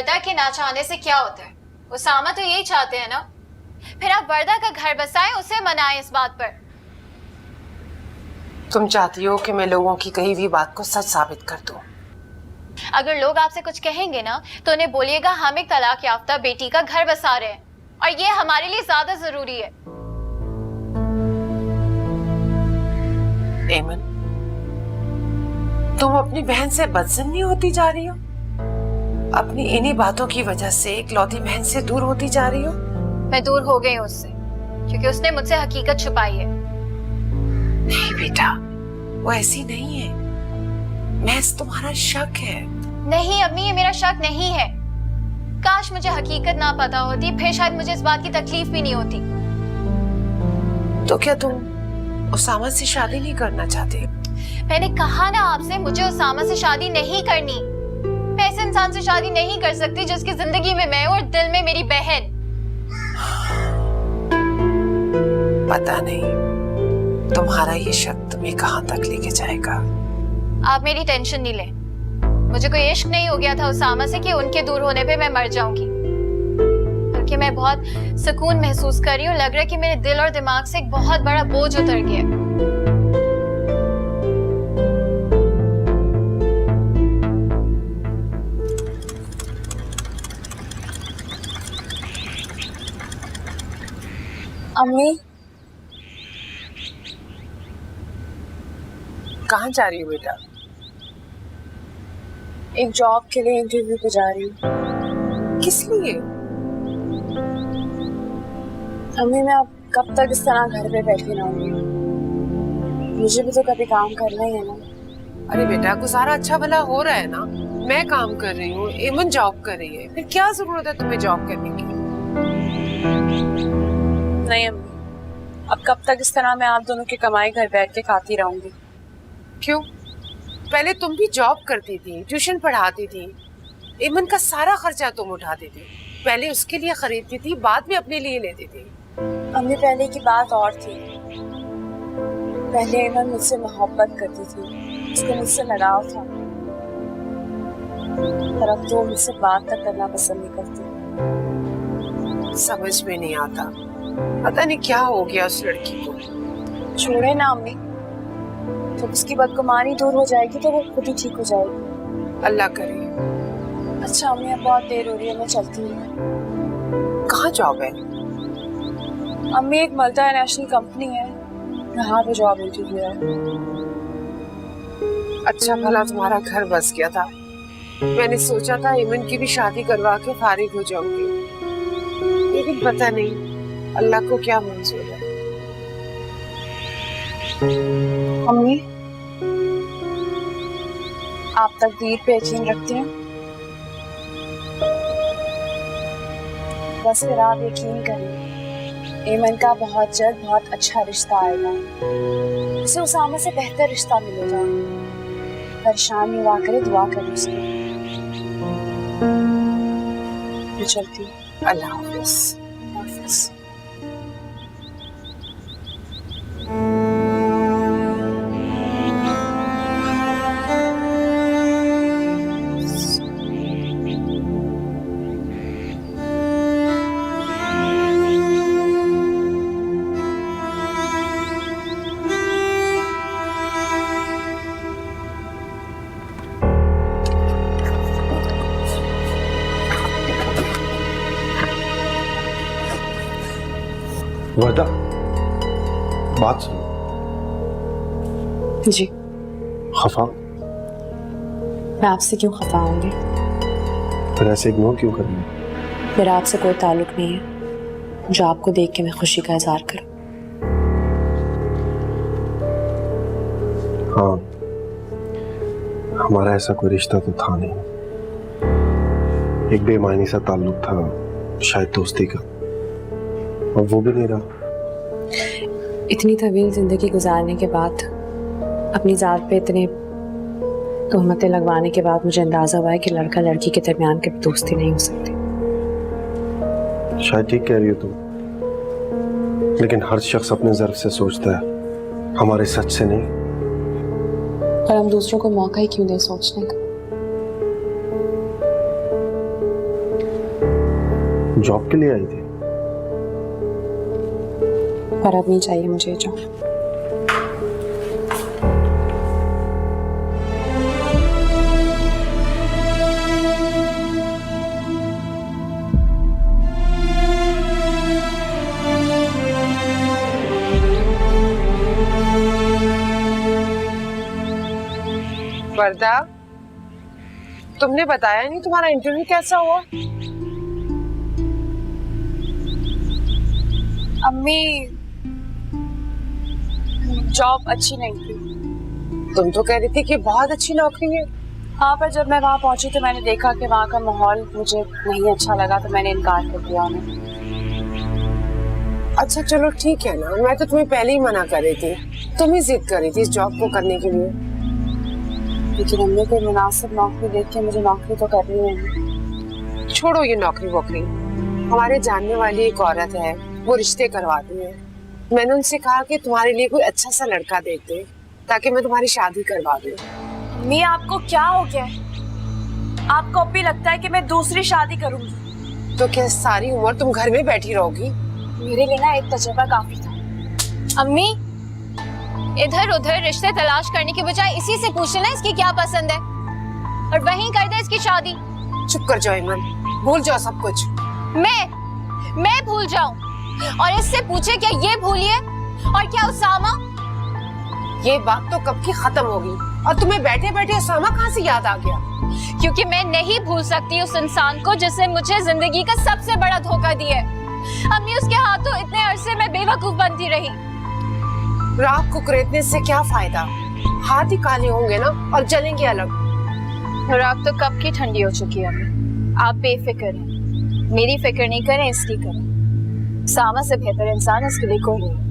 वर्दा के ना चाहने से क्या होता है? उसामा तो यही चाहते हैं ना। फिर आप वर्दा का घर बसाएं, उसे मनाएं इस बात पर। तुम चाहती हो कि मैं लोगों की कही हुई बात को सच साबित कर दूं? अगर लोग आपसे कुछ कहेंगे ना तो उन्हें बोलिएगा हम एक तलाक याफ्ता बेटी का घर बसा रहे हैं और ये हमारे लिए ज्यादा जरूरी है। एमन, तुम अपनी बहन से बदसनी होती जा रही हो। अपनी इन्हीं बातों की वजह से इकलौती बहन से दूर होती जा रही हो। मैं दूर हो गई हूँ उससे क्योंकि उसने मुझसे हकीकत छुपाई है। नहीं बेटा, वो ऐसी नहीं है। महज तुम्हारा शक है। नहीं अम्मी, ये मेरा शक नहीं है। काश मुझे हकीकत ना पता होती, फिर शायद मुझे इस बात की तकलीफ भी नहीं होती। तो क्या तुम उसामा से शादी नहीं करना चाहते? मैंने कहा ना आपसे, मुझे उसामा से शादी नहीं करनी। मैं ऐसे इंसान से शादी नहीं कर सकती जिसकी जिंदगी में मैं और दिल में मेरी बहन। पता नहीं तुम्हारा ये शक तुम्हें कहां तक लेके जाएगा। आप मेरी टेंशन नहीं ले। मुझे कोई इश्क नहीं हो गया था उसामा से कि उनके दूर होने पे मैं मर जाऊंगी, बल्कि मैं बहुत सुकून महसूस कर रही हूँ। लग रहा है कि मेरे दिल और दिमाग से एक बहुत बड़ा बोझ उतर गया। अम्मी, कहाँ जा रही हो बेटा? एक जॉब के लिए इंटरव्यू पे जा रही हूँ। किस लिए? अम्मी, मैं अब कब तक इस तरह घर पे बैठी रहूंगी? मुझे भी तो कभी काम करना ही है ना। अरे बेटा, गुजारा अच्छा भला हो रहा है ना। मैं काम कर रही हूँ, एमन जॉब कर रही है, फिर क्या जरूरत है तुम्हें जॉब करने की? नहीं अम्मी, अब कब तक इस तरह मैं आप दोनों की कमाई घर बैठ के खाती रहूंगी? क्यों? पहले तुम भी जॉब करती थी, ट्यूशन पढ़ाती थी, एमन का सारा खर्चा तुम उठाती थी। पहले उसके लिए खरीदती थी, बाद में अपने लिए लेती थी। अम्मी, पहले की बात और थी। पहले एमन मुझसे मोहब्बत करती थी, उसको मुझसे लगाव था। पर अब तो मुझसे बात तक करना पसंद नहीं करती। समझ में नहीं आता, पता नहीं क्या हो गया उस लड़की को। छोड़े ना अम्मी, जब उसकी बदगुमानी दूर हो जाएगी तो वो खुद ही ठीक हो जाएगी। अल्लाह करे। अच्छा अम्मी, अब बहुत देर हो रही है, मैं चलती हूँ। कहाँ जॉब है? अम्मी, एक मल्टीनेशनल कंपनी है, यहाँ पे जॉब इंटरव्यू है। अच्छा भला तुम्हारा घर बस गया था। मैंने सोचा था एमन की भी शादी करवा के फारिग हो जाऊंगी, लेकिन पता नहीं अल्लाह को क्या मंजूर है। अम्मी, आप तकदीर पे यकीन रखती हैं? बस फिर आप यकीन करिए, एमन का बहुत जल्द बहुत अच्छा रिश्ता आएगा। उसे उसामा से बेहतर रिश्ता मिलेगा। परेशान नहीं हुआ करे, दुआ करें उसकी। मैं चलती हूँ। अल्लाह हाफिज़। हाफिज़। वर्दा, बात सुनो। जी। खफा? मैं आपसे क्यों खफा होंगी? फिर ऐसे इग्नोर क्यों कर रही हो? मेरा आपसे कोई ताल्लुक नहीं है जो आपको देख के मैं खुशी का इजहार करूं। हाँ, हमारा ऐसा कोई रिश्ता तो था नहीं। एक बेमानी सा ताल्लुक था, शायद दोस्ती का, और वो भी नहीं रहा। इतनी तवील जिंदगी गुजारने के बाद, अपनी जात पे इतने तोहमतें लगवाने के बाद मुझे अंदाजा हुआ है कि लड़का लड़की के दरमियान कभी दोस्ती नहीं हो सकती। शायद ठीक कह रही हो तुम, लेकिन हर शख्स अपने ज़र्फ से सोचता है, हमारे सच से नहीं। पर हम दूसरों को मौका ही क्यों दें सोचने का? जॉब के लिए आई थी? पर अब नहीं चाहिए मुझे ये जॉब। वर्दा, तुमने बताया नहीं तुम्हारा इंटरव्यू कैसा हुआ? अम्मी, जॉब अच्छी नहीं थी। तुम तो कह रही थी कि बहुत अच्छी नौकरी है। हाँ, पर जब मैं वहाँ पहुंची तो मैंने देखा कि वहाँ का माहौल मुझे नहीं अच्छा लगा, तो मैंने इनकार कर दिया उन्हें। अच्छा चलो ठीक है ना, मैं तो तुम्हें पहले ही मना कर रही थी, तुम ही जिद कर रही थी इस जॉब को करने के लिए। लेकिन अम्मी, कोई मुनासिब नौकरी देख के मुझे नौकरी तो करनी है। छोड़ो ये नौकरी वोकरी, हमारे जानने वाली एक औरत है, वो रिश्ते करवाती है। मैंने उनसे कहा कि तुम्हारे लिए कोई अच्छा सा लड़का देख दे ताकि मैं तुम्हारी शादी करवा दूं। अम्मी, आपको क्या हो गया? आपको अब भी लगता है कि मैं दूसरी शादी करूंगी? तो क्या सारी उम्र तुम घर में बैठी रहोगी? मेरे लिए ना एक तजुर्बा काफी था। अम्मी, इधर उधर रिश्ते तलाश करने के बजाय इसी से पूछ लेना इसकी क्या पसंद है और वहीं कर दे इसकी शादी। चुप कर जाओ ईमान, भूल जाओ सब कुछ। मैं भूल जाऊं और इससे पूछे क्या ये भूलिए? और क्या उसामा? ये बात तो कब की खत्म होगी और तुम्हें बैठे बैठे उसामा कहाँ से याद आ गया? क्योंकि मैं नहीं भूल सकती उस इंसान को जिसने मुझे जिंदगी का सबसे बड़ा धोखा दिया। अम्मी, उसके हाथों इतने अरसे में बेवकूफ बनती रही। राख को कुरेदने से क्या फायदा? हाथ ही काले होंगे ना और जलेंगे अलग। राख तो कब की ठंडी हो चुकी है अम्मी। आप बेफिक्र हैं, मेरी फिक्र नहीं करें, इसकी करें। सामा से बेहतर इंसान इसके लिए कोई नहीं।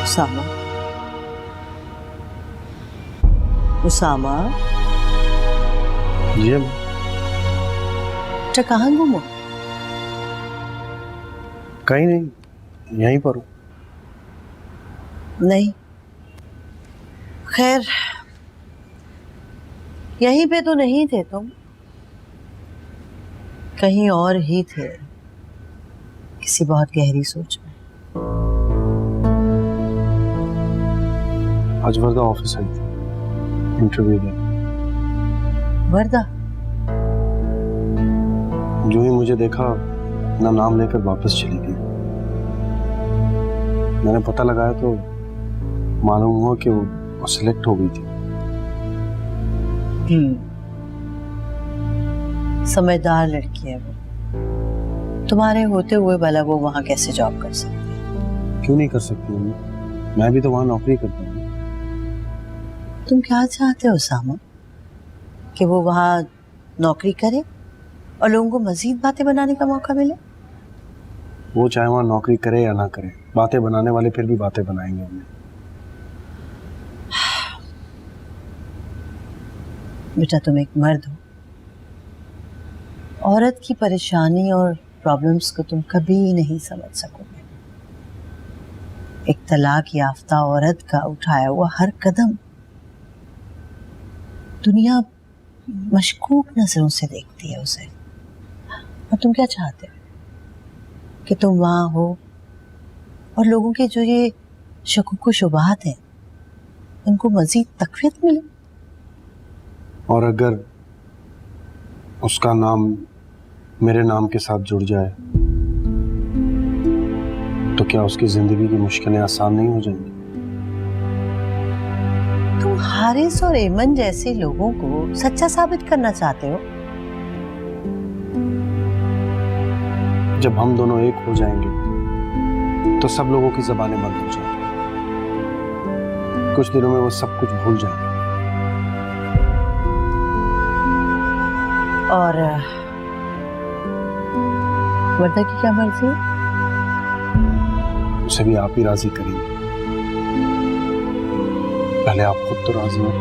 उसामा, उसामा, ये अच्छा कहाँ घूमो? कहीं नहीं, यहीं पर हूँ। नहीं, खैर यहीं पे तो नहीं थे तुम, कहीं और ही थे, किसी बहुत गहरी सोच में। आज वर्दा ऑफिस आई थी इंटरव्यू देने। वर्दा? जो ही मुझे देखा ना नाम लेकर वापस चली गई। मैंने पता लगाया तो मालूम हुआ कि वो सिलेक्ट हो गई थी। समझदार लड़की है वो, तुम्हारे होते हुए भला वो वहां कैसे जॉब कर सकती है? क्यों नहीं कर सकती हूँ? मैं भी तो वहां नौकरी करता हूँ। तुम क्या चाहते हो उसामा? कि वो वहां नौकरी करे और लोगों को मजीद बातें बनाने का मौका मिले? वो चाहे वहां नौकरी करे या ना करे, बातें बनाने वाले फिर भी बातें बनाएंगे उन्हें। बेटा, तुम एक मर्द हो, औरत की परेशानी और प्रॉब्लम्स को तुम कभी नहीं समझ सकोगे। एक तलाक याफ्ता औरत का उठाया हुआ हर कदम दुनिया मशकूक नजरों से देखती है उसे। और तुम क्या चाहते हो? कि तुम वहां हो और लोगों के जो ये शकूक व शुबहात हैं उनको मजीद तकवीत मिले। और अगर उसका नाम मेरे नाम के साथ जुड़ जाए तो क्या उसकी जिंदगी की मुश्किलें आसान नहीं हो जाएंगी? तुम हारिस और एमन जैसे लोगों को सच्चा साबित करना चाहते हो? जब हम दोनों एक हो जाएंगे तो सब लोगों की ज़बानें बंद हो जाएंगी। कुछ दिनों में वो सब कुछ भूल जाएंगे। और वर्दा की क्या मर्जी है? उसे भी आप ही राजी करेंगे। पहले आप खुद तो राजी हो।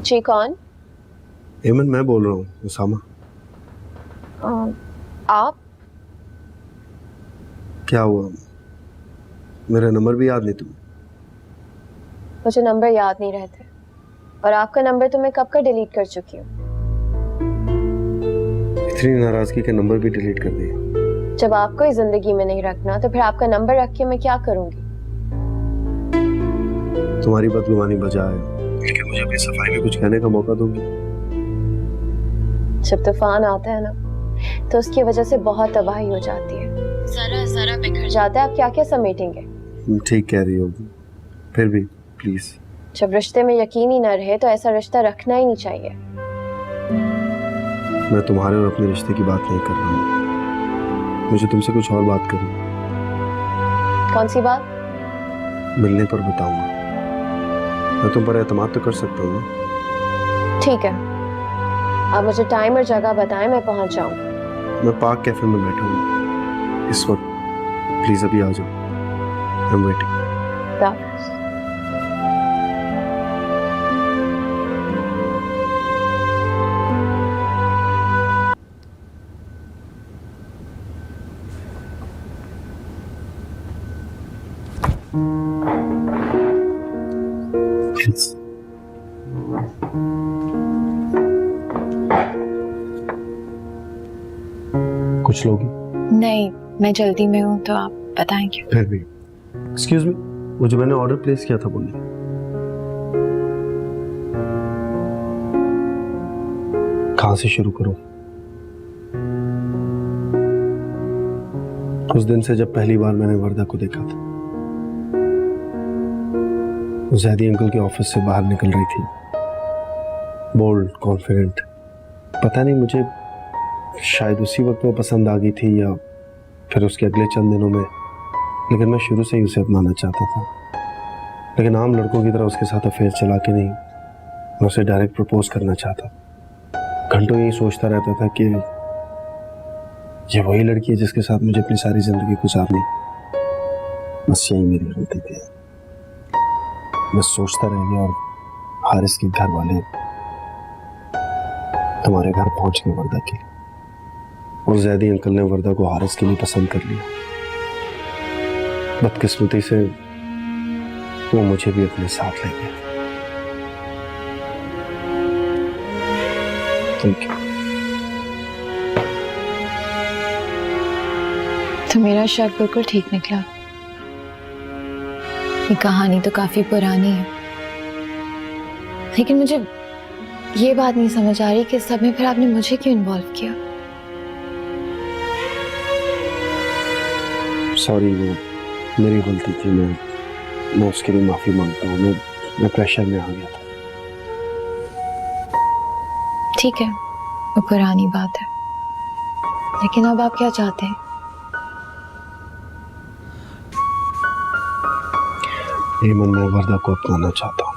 जी कौन? एमन मैं बोल रहा हूँ, उसामा। आप? क्या हुआ? मेरा नंबर भी याद नहीं तुम्हें? मुझे नंबर याद नहीं रहते, और आपका नंबर तो मैं कब का डिलीट कर चुकी हूँ। इतनी नाराजगी के नंबर भी डिलीट कर दिए? जब आपको ही जिंदगी में नहीं रखना तो फिर आपका नंबर रख के मैं क्या करूंगी? तुम्हारी बदगुमानी बजा है, लेकिन मुझे अपनी सफाई में कुछ कहने का मौका दोगी? जब तूफान आता है ना तो उसकी वजह से बहुत तबाही हो जाती है, जरा जरा बिखर जाता है। आप क्या क्या समेटेंगे? ठीक कह रही होगी, फिर भी प्लीज। जब रिश्ते में यकीन ही ना रहे तो ऐसा रिश्ता रखना ही नहीं चाहिए। मैं तुम्हारे और अपने रिश्ते की बात नहीं कर रहा हूँ, मुझे तुमसे कुछ और बात करनी। कौन सी बात? मिलने पर बताऊंगा। मैं तुम पर एतमाद तो कर सकता हूँ ना? ठीक है, आप मुझे टाइम और जगह बताएं, मैं पहुंच जाऊँ। मैं पार्क कैफे में बैठा हूँ इस वक्त, प्लीज अभी आ जाओ। I am waiting. कुछ लोग नहीं, मैं जल्दी में हूँ तो आप बताएंगे। फिर भी एक्सक्यूज मी, वो जो मैंने ऑर्डर प्लेस किया था बोलिए। कहाँ से शुरू करूं? उस दिन से जब पहली बार मैंने वर्दा को देखा था, जैदी अंकल के ऑफिस से बाहर निकल रही थी, बोल्ड, कॉन्फिडेंट। पता नहीं मुझे शायद उसी वक्त वो पसंद आ गई थी या फिर उसके अगले चंद दिनों में, लेकिन मैं शुरू से ही उसे अपनाना चाहता था। लेकिन आम लड़कों की तरह उसके साथ अफेयर चला के नहीं, मैं उसे डायरेक्ट प्रपोज करना चाहता। घंटों यही सोचता रहता था कि ये वही लड़की है जिसके साथ मुझे अपनी सारी जिंदगी गुजारनी। बस यही मेरी गलती थी। मैं सोचता रह गया और हारिस के घर वाले तुम्हारे घर पहुंच गए वर्दा के लिए, और जैदी अंकल ने वर्दा को हारिस के लिए पसंद कर लिया। बदकिस्मती से वो मुझे भी अपने साथ ले गया। Thank you. तो मेरा शक बिल्कुल ठीक निकला। ये कहानी तो काफी पुरानी है, लेकिन मुझे ये बात नहीं समझ आ रही कि सब में फिर आपने मुझे क्यों इन्वॉल्व किया। सॉरी, वो मेरी गलती थी। मैं उसके लिए माफी मांगता हूँ। मैं प्रेशर में आ गया था। ठीक है, वो पुरानी बात है, लेकिन अब आप क्या चाहते हैं? एमन, मैं वर्दा को अपनाना चाहता हूँ,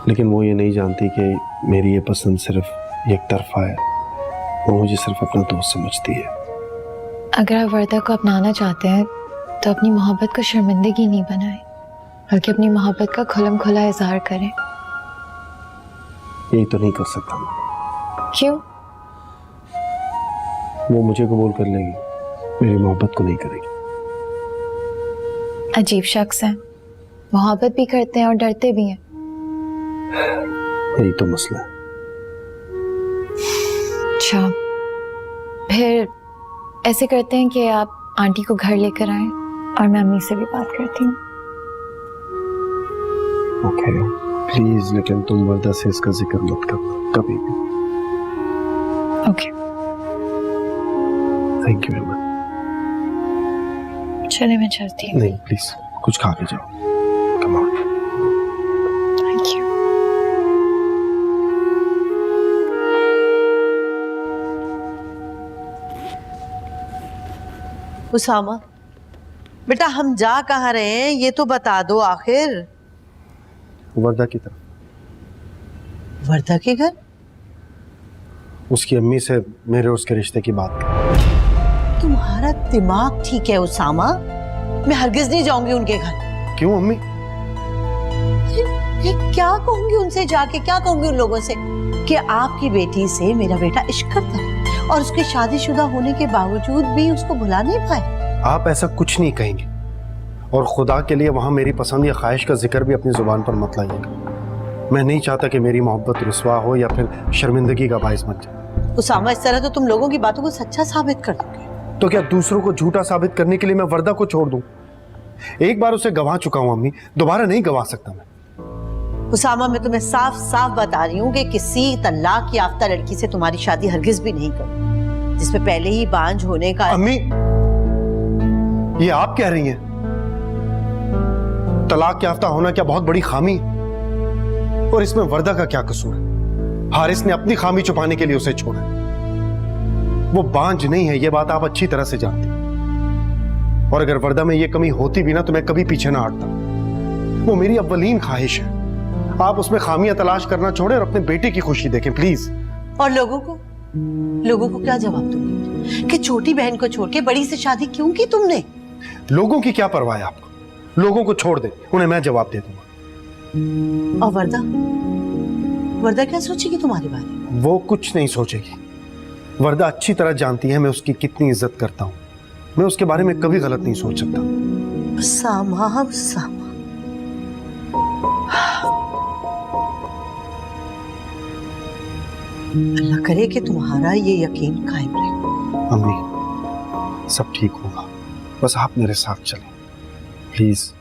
लेकिन वो ये नहीं जानती कि मेरी ये पसंद सिर्फ एक तरफा है। वो मुझे सिर्फ अपना दोस्त समझती है। अगर आप वर्दा को अपनाना चाहते हैं तो अपनी मोहब्बत को शर्मिंदगी नहीं बनाएं, बल्कि अपनी मोहब्बत का खुलम खुला इजहार करें। यही तो नहीं कर सकता मैं। क्यों? वो मुझे कबूल कर लेगी, मेरी मोहब्बत को नहीं करेगी। अजीब शख्स है, मोहब्बत भी करते हैं और डरते भी हैं। यही तो मसला है। अच्छा, फिर ऐसे करते हैं कि आप आंटी को घर लेकर आएं और मैं अम्मी से भी बात करती हूँ। ओके प्लीज, लेकिन तुम वर्दा से इसका जिक्र मत करना कभी भी। ओके, थैंक यू एमन। चले मैं चलती हूँ। नहीं प्लीज, कुछ खा के जाओ। Come on. Thank you. Usama बेटा, हम जा कहाँ रहे हैं ये तो बता दो आखिर। वर्दा की तरफ। वर्दा के घर? उसकी अम्मी से मेरे उसके रिश्ते की बात कर। तुम्हारा दिमाग ठीक है उसामा? मैं हरगिज नहीं जाऊंगी उनके घर। क्यों अम्मी? मैं क्या कहूंगी उनसे जाके, क्या कहूंगी उन लोगों से कि आपकी बेटी से मेरा बेटा इश्क करता है और उसके शादीशुदा होने के बावजूद भी उसको भुला नहीं पाए। आप ऐसा कुछ नहीं कहेंगे, और खुदा के लिए वहां मेरी पसंद या ख्वाहिश का जिक्र भी अपनी जुबान पर मत लाइएगा। मैं नहीं चाहता कि मेरी मोहब्बत रुस्वा हो या फिर शर्मिंदगी का बायस बन जाए। उसामा, इस तरह तो तुम लोगों की बातों को सच्चा साबित कर दोगे। तो क्या दूसरों को झूठा साबित करने के लिए मैं वर्दा को छोड़ दूं? एक बार उसे गवा चुका हूं अम्मी, दोबारा नहीं गवा सकता मैं। उसामा, मैं तुम्हें साफ साफ बता रही हूँ कि किसी तलाक याफ्ता लड़की से तुम्हारी शादी हरगिज भी नहीं करूँ जिसमें पहले ही बांझ होने का। अम्मी, ये आप कह रही हैं? तलाक याफ्ता होना क्या बहुत बड़ी खामी? और इसमें वर्दा का क्या कसूर है? हारिस ने अपनी खामी छुपाने के लिए उसे छोड़ा। वो बांझ नहीं है, ये बात आप अच्छी तरह से जानते हैं। और अगर वर्दा में ये कमी होती भी ना तो मैं कभी पीछे ना हटता। वो मेरी अव्वलीन ख्वाहिश है। आप उसमें खामियां तलाश करना छोड़े और अपने बेटे की खुशी देखें प्लीज। और लोगों को क्या जवाब दोगे कि छोटी बहन को छोड़ के बड़ी से शादी क्यों की तुमने? लोगों की क्या परवाह है आपको? लोगों को छोड़ दे, उन्हें मैं जवाब दे दूंगा। और वर्दा क्या सोचेगी तुम्हारे बारे में? वो कुछ नहीं सोचेगी। वर्दा अच्छी तरह जानती है मैं उसकी कितनी इज्जत करता हूं। मैं उसके बारे में कभी गलत नहीं सोच सकता। सामा, अल्लाह करे कि तुम्हारा ये यकीन कायम रहे। अम्मी, सब ठीक होगा, बस आप मेरे साथ चलें प्लीज।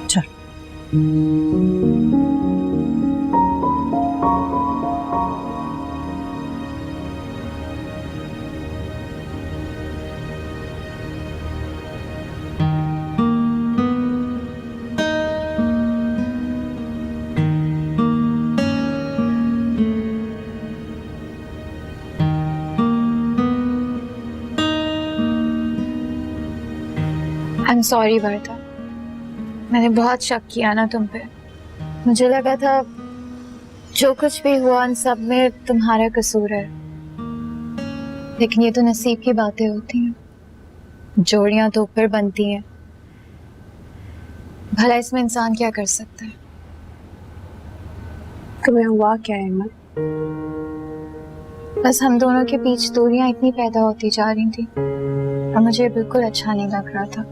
चल। आई एम सॉरी वर्दा, मैंने बहुत शक किया ना तुम पे। मुझे लगा था जो कुछ भी हुआ उन सब में तुम्हारा कसूर है, लेकिन ये तो नसीब की बातें होती हैं, जोड़ियां तो ऊपर बनती हैं। भला इसमें इंसान क्या कर सकता है? तुम्हें हुआ क्या है इमन? बस हम दोनों के बीच दूरियां इतनी पैदा होती जा रही थी और मुझे बिल्कुल अच्छा नहीं लग रहा था।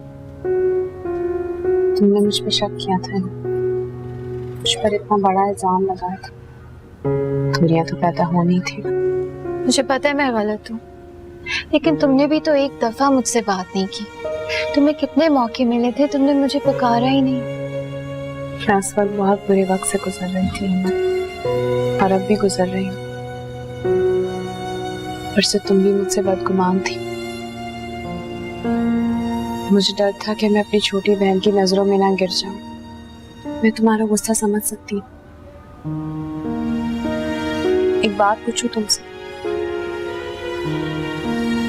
तुमने मुझ पे शक किया था ना, मुझ पर इतना बड़ा इल्जाम लगाया था। दूरियां तो पैदा होनी थी। मुझे पता है मैं गलत हूँ, लेकिन तुमने भी तो एक दफा मुझसे बात नहीं की। तुम्हें कितने मौके मिले थे, तुमने मुझे पुकारा ही नहीं। मैं इस वक्त बहुत बुरे वक्त से गुजर रही थी इमन, और अब भी गुजर रही हूँ। पर से तुम भी मुझसे बदगुमान थी। मुझे डर था कि मैं अपनी छोटी बहन की नजरों में ना गिर जाऊं। मैं तुम्हारा गुस्सा समझ सकती हूँ। एक बात पूछूं तुमसे,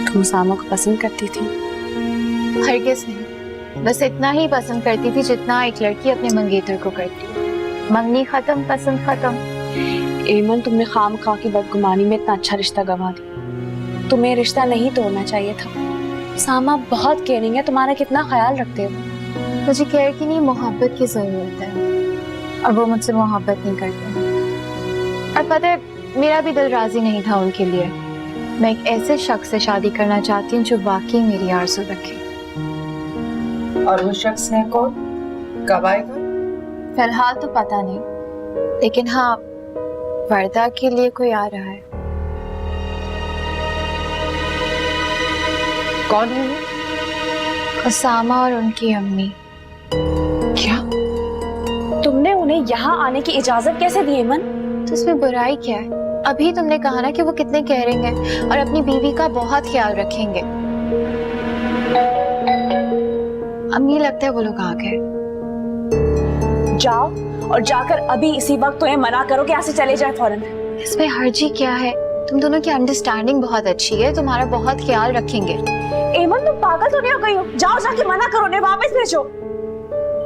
तुम उसामा को पसंद करती थी? हरगिज़ नहीं, बस इतना ही पसंद करती थी जितना एक लड़की अपने मंगेतर को करती है। मंगनी खत्म, पसंद खत्म। एमन, तुमने खामखा की बदगुमानी में इतना अच्छा रिश्ता गंवा दिया। तुम्हें रिश्ता नहीं तोड़ना चाहिए था। सामा बहुत केयरिंग है, तुम्हारा कितना ख्याल रखते हो। मुझे केयर की नहीं, मोहब्बत की जरूरत है, और वो मुझसे मोहब्बत नहीं करते। और पता है, मेरा भी दिल राजी नहीं था उनके लिए। मैं एक ऐसे शख्स से शादी करना चाहती हूँ जो वाकई मेरी आरज़ू रखे। और वो शख्स है कौन? कब आएगा? फिलहाल तो पता नहीं, लेकिन हाँ, वर्दा के लिए कोई आ रहा है। कौन है वो? उसामा और उनकी अम्मी। क्या? तुमने उन्हें यहाँ आने की इजाजत कैसे दी एमन? तो इसमें बुराई क्या है? अभी तुमने कहा ना कि वो कितने केयरिंग हैं और अपनी बीवी का बहुत ख्याल रखेंगे। अम्मी, लगता है वो लोग आ गए। जाओ और जाकर अभी इसी वक्त तो मना करो कि यहाँ से चले जाए फौरन। इसमें हर्जी क्या है? तुम दोनों की अंडरस्टैंडिंग बहुत अच्छी है, तुम्हारा बहुत ख्याल रखेंगे। एमन तुम पागल तो नहीं हो गई हो? जाओ जाके मना करो, उन्हें वापस भेजो।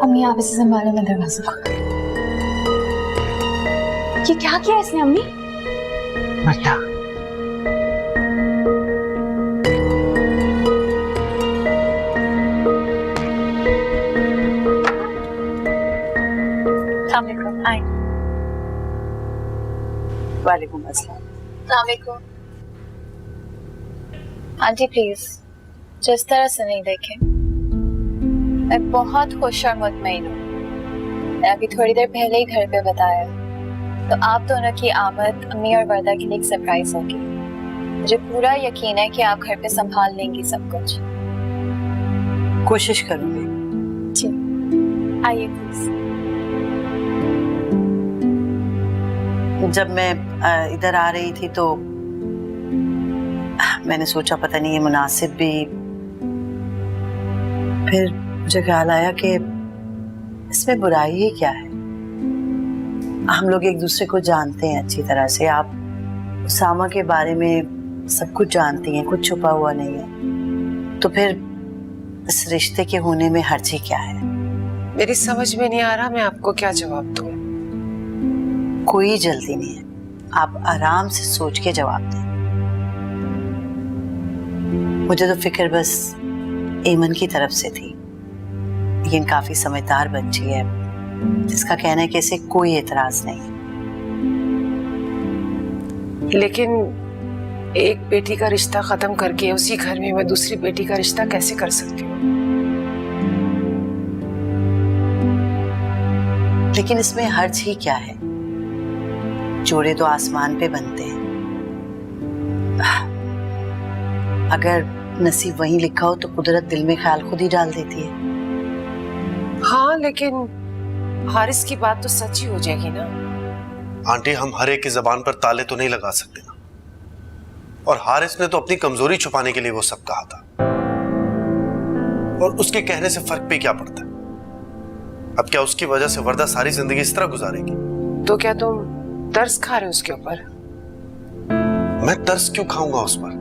अम्मी आप इसे संभालो, मैं दरवाजा खोल। ये क्या किया इसने अम्मी? मरता वालेकुम अस्सलाम। आंटी प्लीज जिस तरह से नहीं देखें, मैं बहुत खुश और मुतमईन हूँ। मैं अभी थोड़ी देर पहले ही घर पे बताया, तो आप दोनों की आमद अम्मी और वर्दा के लिए एक सरप्राइज होगी। मुझे पूरा यकीन है कि आप घर पे संभाल लेंगी सब कुछ। कोशिश करूंगी। जी आइए प्लीज। जब मैं इधर आ रही थी तो मैंने सोचा पता नहीं ये मुनासिब भी, फिर मुझे ख्याल आया कि इसमें बुराई ही क्या है। हम लोग एक दूसरे को जानते हैं अच्छी तरह से। आप उसामा के बारे में सब कुछ जानती हैं, कुछ छुपा हुआ नहीं है, तो फिर इस रिश्ते के होने में हर्जी क्या है? मेरी समझ में नहीं आ रहा मैं आपको क्या जवाब दूं। कोई जल्दी नहीं है, आप आराम से सोच के जवाब दें। मुझे तो फिक्र बस एमन की तरफ से थी, लेकिन काफी समझदार बच्ची है जिसका कहना है कि इसे कोई एतराज नहीं। लेकिन एक बेटी का रिश्ता खत्म करके उसी घर में मैं दूसरी बेटी का रिश्ता कैसे कर सकती हूँ? लेकिन इसमें हर्ज ही क्या है? जोड़े तो आसमान पे बनते हैं। अगर नसीब वहीं लिखा हो तो कुदरत दिल में ख्याल खुद ही डाल देती है। हाँ लेकिन हारिस की बात तो सच ही हो जाएगी ना। आंटी हम हर एक की जबान पर ताले तो नहीं लगा सकते ना, और हारिस ने तो अपनी कमजोरी छुपाने के लिए वो सब कहा था, और उसके कहने से फर्क पे क्या पड़ता है? अब क्या उसकी वजह से वर्दा सारी जिंदगी इस तरह गुजारेगी? तो क्या तुम तरस खा रहे हो उसके ऊपर? मैं तरस क्यों खाऊंगा उस पर?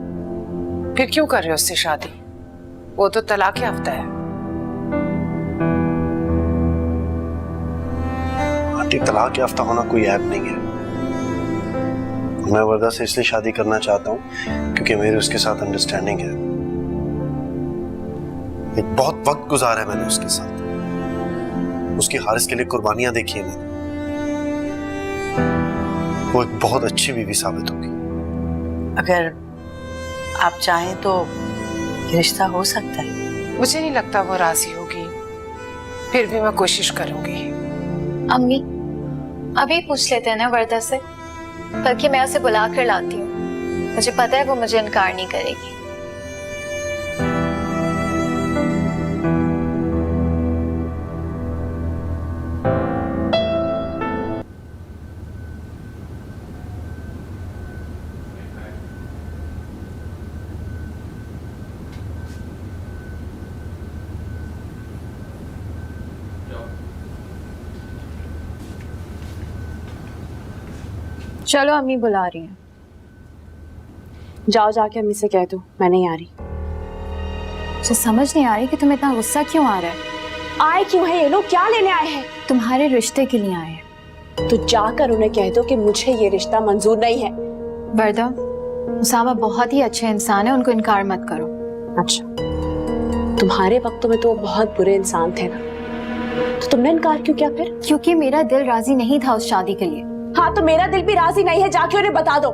फिर क्यों कर रहे हो उससे शादी? वो तो तलाक याफ्ता है। आंटी तलाक याफ्ता होना कोई ऐब नहीं है। मैं वर्दा से इसलिए शादी करना चाहता हूँ क्योंकि मेरी उसके साथ अंडरस्टैंडिंग है। एक बहुत वक्त गुजारा है मैंने उसके साथ, उसकी हारिस के लिए कुर्बानियां देखी है मैंने। वो एक बहुत अच्छी बीवी साबित होगी। अगर आप चाहें तो ये रिश्ता हो सकता है। मुझे नहीं लगता वो राजी होगी, फिर भी मैं कोशिश करूंगी। अम्मी अभी पूछ लेते हैं ना वर्दा से, बल्कि मैं उसे बुला कर लाती हूँ। मुझे पता है वो मुझे इनकार नहीं करेगी। चलो अम्मी बुला रही हैं। जाओ जाके अम्मी से कह दो मैं नहीं आ रही। मुझे समझ नहीं आ रही कि तुम्हें इतना गुस्सा क्यों आ रहा है। आए क्यों है ये लोग? क्या लेने आए हैं? तुम्हारे रिश्ते के लिए आए हैं। तो जाकर उन्हें कह दो कि मुझे ये रिश्ता मंजूर नहीं है। वर्दा उसामा बहुत ही अच्छे इंसान है, उनको इनकार मत करो। अच्छा तुम्हारे वक्तों में तो वो बहुत बुरे इंसान थे ना, तो तुमने इनकार क्यों किया फिर? क्योंकि मेरा दिल राजी नहीं था उस शादी के लिए। हाँ तो मेरा दिल भी राजी नहीं है, जाके उन्हें बता दो।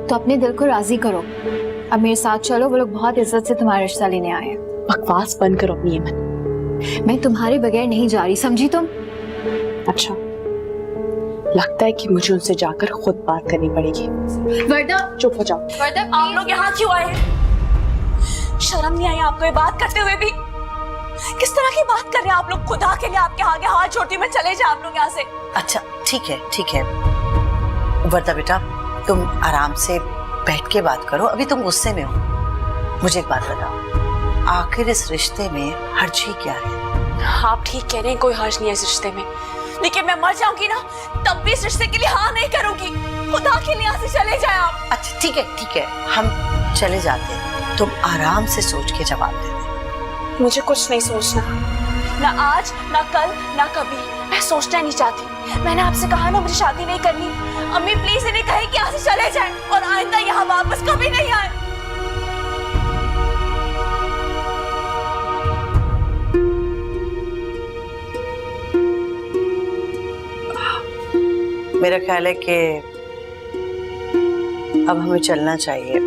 तो अपने दिल को राजी करो। अब मेरे साथ चलो, वो लोग बहुत इज्जत से तुम्हारा रिश्ता लेने आए हैं। बकवास बंद करो अपनी एमन। मैं तुम्हारे बगैर नहीं जा रही, समझी तुम? अच्छा लगता है कि मुझे उनसे जाकर खुद बात करनी पड़ेगी। वर्दा चुप हो जाओ। वर्दा आप लोग यहाँ क्यों आए? शर्म नहीं आई आपको ये बात करते हुए भी? किस तरह की बात कर रहे हैं आप लोग? खुदा के लिए आपके आगे हाथ छोड़ती मैं, चले जाए आप लोग यहाँ से। अच्छा ठीक है वर्दा बेटा, तुम आराम से बैठ के बात करो। अभी तुम गुस्से में हो। मुझे एक बात बताओ, आखिर इस रिश्ते में हर्ज ही क्या है? आप ठीक कह रहे हैं, कोई हर्ज नहीं है इस रिश्ते में। लेकिन मैं मर जाऊंगी ना तब भी इस रिश्ते के लिए हाँ नहीं करूंगी। खुदा के लिए यहाँ से चले जाए आप। अच्छा ठीक है, हम चले जाते हैं, तुम आराम से सोच के जवाब दे दे। मुझे कुछ नहीं सोचना, ना आज ना कल ना कभी। मैं सोचना नहीं चाहती। मैंने आपसे कहा ना मुझे शादी नहीं करनी। अम्मी प्लीज इन्हें कहे कि यहाँ से चले जाएं और आइंदा यहाँ वापस कभी नहीं आए। मेरा ख्याल है कि अब हमें चलना चाहिए,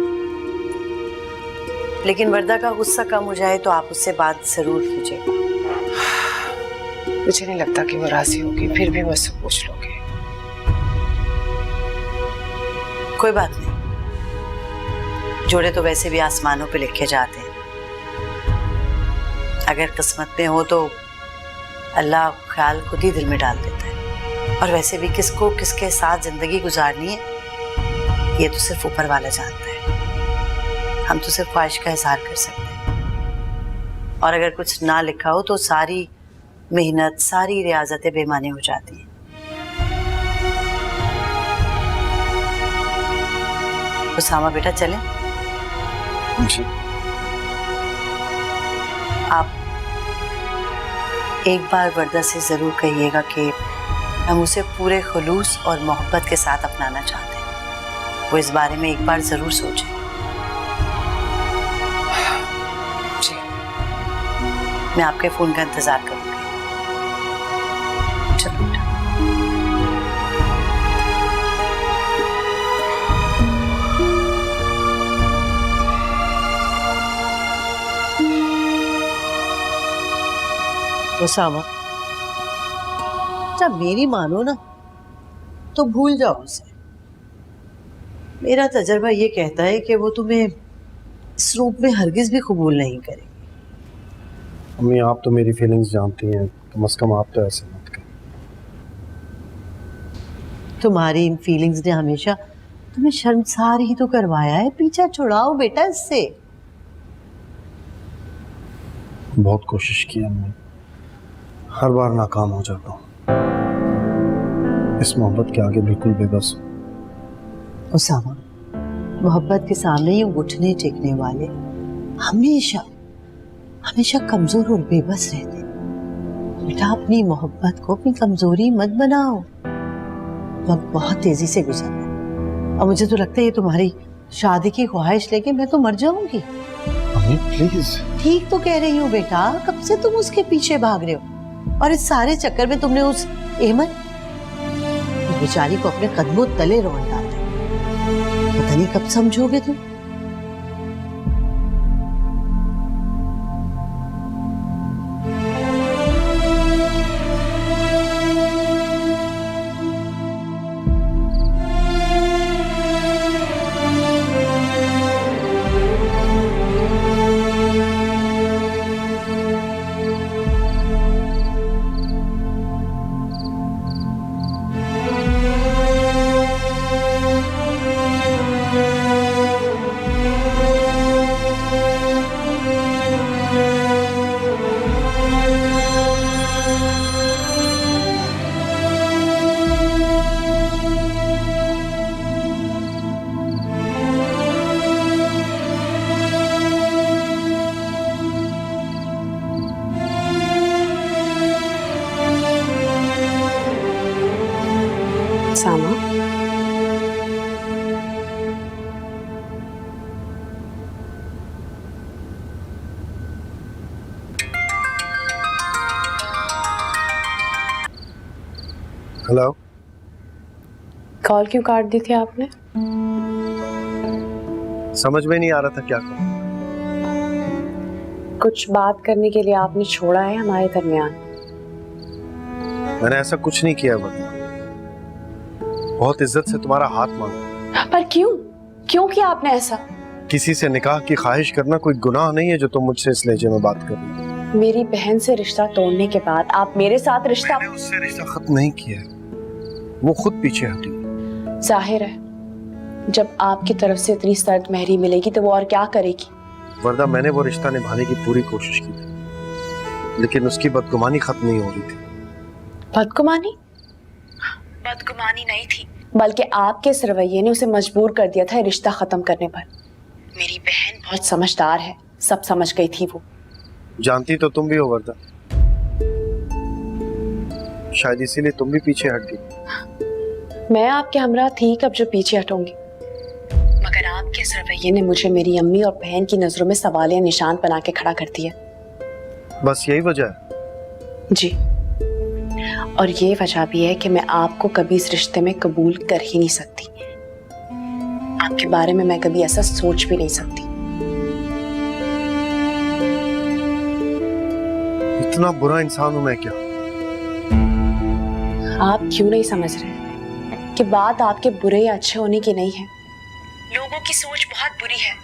लेकिन वर्दा का गुस्सा कम हो जाए तो आप उससे बात जरूर कीजिएगा। मुझे नहीं लगता कि वो राजी होगी, फिर भी मुझसे पूछ लोगे। कोई बात नहीं, जोड़े तो वैसे भी आसमानों पे लिखे जाते हैं। अगर किस्मत में हो तो अल्लाह ख्याल खुद ही दिल में डाल देता है। और वैसे भी किसको किसके साथ जिंदगी गुजारनी है ये तो सिर्फ ऊपर वाला जानता है। हम तो सिर्फ ख्वाहिश का इजहार कर सकते हैं, और अगर कुछ ना लिखा हो तो सारी मेहनत सारी रियाजतें बेमानी हो जाती हैं। उसामा बेटा चलें? जी। आप एक बार वर्दा से जरूर कहिएगा कि हम उसे पूरे खुलूस और मोहब्बत के साथ अपनाना चाहते हैं। वो इस बारे में एक बार जरूर सोचें। जी। मैं आपके फोन का इंतजार करूंगी। चलो बेटा। उसामा, जब मेरी मानो ना तो भूल जाओ उसे। मेरा तजर्बा ये कहता है कि वो तुम्हें इस रूप में हरगिज भी कबूल नहीं करेगी। अम्मी आप तो मेरी फीलिंग्स जानती हैं, कम से कम आप तो ऐसे मत करें। तुम्हारी इन फीलिंग्स ने हमेशा तुम्हें शर्मसार ही तो करवाया है। पीछा छुड़ाओ बेटा इससे। बहुत कोशिश की अम्मी, हर बार नाकाम हो जाता हूँ। इस मोहब्बत के आगे बिल्कुल बेबस हूँ। उसामा, मोहब्बत के सामने ये उठने टेकने वाले हमेशा हमेशा कमजोर और बेबस रहते। बेटा अपनी मोहब्बत को अपनी कमजोरी मत बनाओ। वक्त बहुत तेजी से गुजर रहा है और मुझे तो लगता है ये तुम्हारी शादी की ख्वाहिश लेके मैं तो मर जाऊंगी। अम्मी प्लीज। ठीक तो कह रही हूँ बेटा, कब से तुम उसके पीछे भाग रहे हो और इस सारे चक्कर में तुमने उस एमन बेचारी को अपने कदमों तले रोन डाला। पता नहीं कब समझोगे तुम। सामा, हेलो। कॉल क्यों काट दी थी आपने? समझ में नहीं आ रहा था क्या करूं। कुछ बात करने के लिए आपने छोड़ा है हमारे दरमियान? मैंने ऐसा कुछ नहीं किया वर्दा। बहुत इज्जत से तुम्हारा हाथ मांगा। पर क्यों क्यों किया आपने ऐसा? किसी से निकाह की ख्वाहिश करना कोई गुनाह नहीं है जो तुम मुझसे इस लहजे में बात कर रही हो। मेरी बहन से रिश्ता तोड़ने के बाद आप मेरे साथ रिश्ता? मैंने उससे रिश्ता खत्म नहीं किया, वो खुद पीछे हटी। जाहिर है जब आपकी तरफ से इतनी सर्द महरी मिलेगी तो वो और क्या करेगी। वर्दा मैंने वो रिश्ता निभाने की पूरी कोशिश की थी, लेकिन उसकी बदगुमानी खत्म नहीं हो रही थी। बदगुमानी? बदगुमानी नहीं थी, बल्कि आपके इस रवैये ने उसे मजबूर कर दिया था रिश्ता खत्म करने पर। मेरी बहन बहुत समझदार है, सब समझ गई थी वो। जानती तो तुम भी हो वर्दा, शायद इसीलिए तुम भी पीछे हट गई। मैं आपके हमरा थी, कब जो पीछे हटूंगी। मगर आपके इस रवैये ने मुझे मेरी अम्मी और बहन की नजरों में सवालिया निशान बना के खड़ा कर दिया। बस यही वजह है? जी, और ये वजह भी है कि मैं आपको कभी इस रिश्ते में कबूल कर ही नहीं सकती। आपके बारे में मैं कभी ऐसा सोच भी नहीं सकती। इतना बुरा इंसान हूं मैं क्या? आप क्यों नहीं समझ रहे कि बात आपके बुरे या अच्छे होने की नहीं है। लोगों की सोच बहुत बुरी है।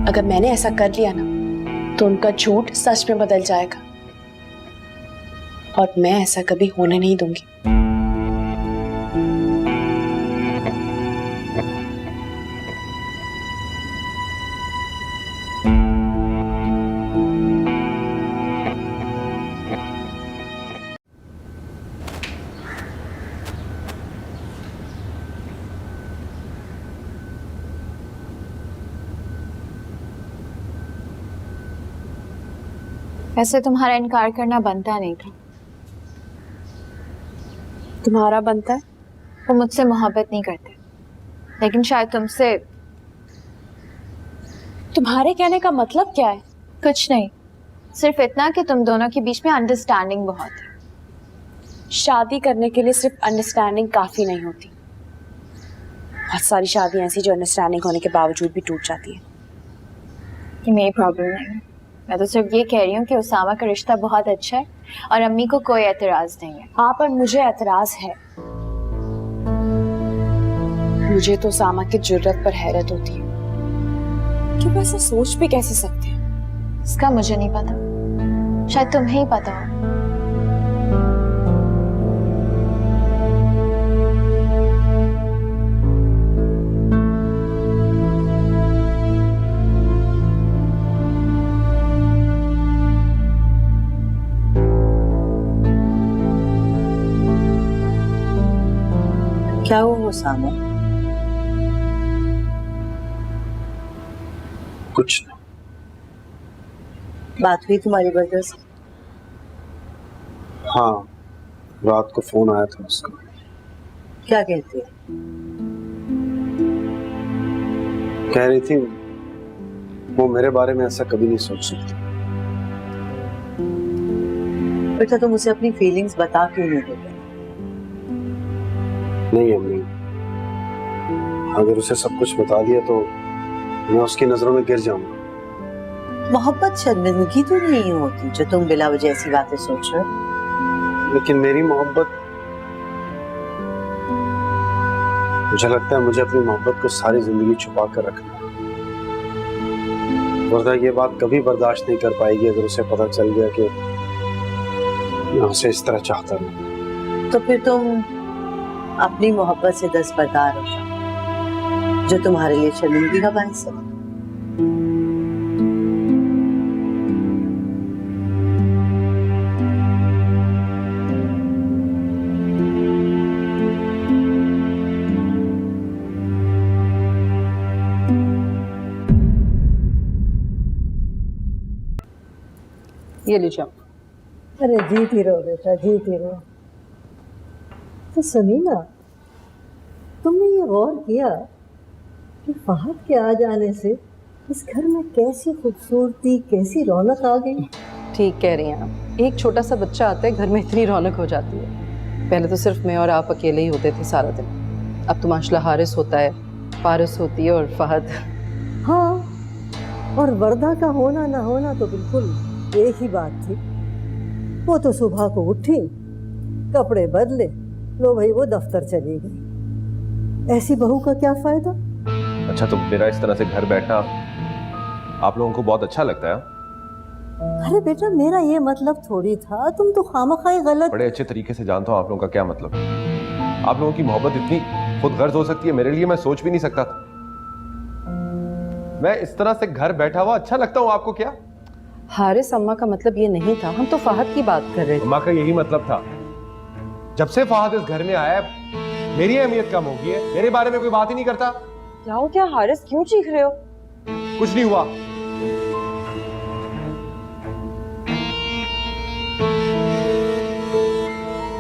अगर मैंने ऐसा कर लिया ना तो उनका झूठ सच में बदल जाएगा, और मैं ऐसा कभी होने नहीं दूंगी। वैसे तुम्हारा इनकार करना बनता नहीं था। तुम्हारा बनता है। वो मुझसे मोहब्बत नहीं करते, लेकिन शायद तुमसे। तुम्हारे कहने का मतलब क्या है? कुछ नहीं, सिर्फ इतना कि तुम दोनों के बीच में अंडरस्टैंडिंग बहुत है। शादी करने के लिए सिर्फ अंडरस्टैंडिंग काफी नहीं होती। बहुत सारी शादियां ऐसी जो अंडरस्टैंडिंग होने के बावजूद भी टूट जाती है। कि मेरी प्रॉब्लम नहीं है, मैं तो सिर्फ ये कह रही हूँ कि उसामा का रिश्ता बहुत अच्छा है और अम्मी को कोई एतराज नहीं है। हाँ, पर मुझे एतराज है। मुझे तो उसामा की जुर्रत पर हैरत होती है कि वो ऐसा सोच भी कैसे सकते हैं। इसका मुझे नहीं पता, शायद तुम्हें ही पता हो। क्या हुआ उसामा? कुछ नहीं। बात हुई तुम्हारी ब्रदर से? हाँ, रात को फोन आया था उसका। क्या कहती है? कह रही थी वो मेरे बारे में ऐसा कभी नहीं सोच सकती। बेटा तुम उसे अपनी फीलिंग्स बता क्यों नहीं देते? नहीं अम्मी, अगर उसे सब कुछ बता दिया तो मैं उसकी नजरों में गिर जाऊंगा। मोहब्बत शर्मिंदगी तो नहीं होती जो तुम बिला वजह ऐसी बातें सोच रहे हो। लेकिन मेरी मोहब्बत, मुझे लगता है मुझे अपनी मोहब्बत को सारी जिंदगी छुपा कर रखना है, वरना ये बात कभी बर्दाश्त नहीं कर पाएगी अगर उसे पता चल गया कि मैं उसे इस तरह चाहता हूँ। तो फिर तुम अपनी मोहब्बत से दस्तबरदार हो जाओ जो तुम्हारे लिए शर्मिंदगी का बायस है। ये ले जाओ। अरे जीती रहो बेटा, जीती रहो। तो समीना, तुमने ये गौर किया कि फहद के आ जाने से इस घर में कैसी खूबसूरती, कैसी रौनक आ गई? ठीक कह रही हैं आप। एक छोटा सा बच्चा आता है, घर में इतनी रौनक हो जाती है। पहले तो सिर्फ मैं और आप अकेले ही होते थे सारा दिन। अब तो माशाल्लाह हारिस होता है, पारिस होती है और फहद। हाँ, और वर्दा का होना ना होना तो बिल्कुल एक ही बात थी। वो तो सुबह को उठी, कपड़े बदले, लो भाई वो दफ्तर चली गई। ऐसी बहू का क्या फायदा? अच्छा, तो मेरा इस तरह से घर बैठना आप लोगों को बहुत अच्छा लगता है? अरे बेटा, मेरा ये मतलब थोड़ी था, तुम तो खामखाई गलत। बड़े अच्छे तरीके से जानता हूँ आप लोगों का क्या मतलब है। आप लोगों की मोहब्बत इतनी खुद गर्ज हो सकती है मेरे लिए, मैं सोच भी नहीं सकता था। मैं इस तरह से घर बैठा हुआ अच्छा लगता हूँ आपको क्या? हारिस अम्मा का मतलब ये नहीं था, हम तो फहद की बात कर रहे थे। अम्मा का यही मतलब था। जब से फहद इस घर में आया है मेरी अहमियत कम हो गई है, मेरे बारे में कोई बात ही नहीं करता। क्या हो क्या हारिस, क्यों चीख रहे हो? कुछ नहीं हुआ।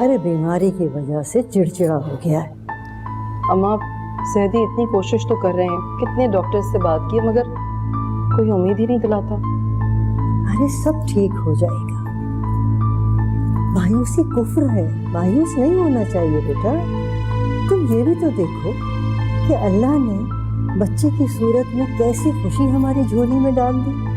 अरे बीमारी की वजह से चिड़चिड़ा हो गया है। अम्मा, सहदी इतनी कोशिश तो कर रहे हैं, कितने डॉक्टर्स से बात की मगर कोई उम्मीद ही नहीं दिलाता। अरे सब ठीक हो जाएगा। मायूसी कुफ्र है, मायूस नहीं होना चाहिए बेटा। तुम ये भी तो देखो कि अल्लाह ने बच्चे की सूरत में कैसी खुशी हमारी झोली में डाल दी।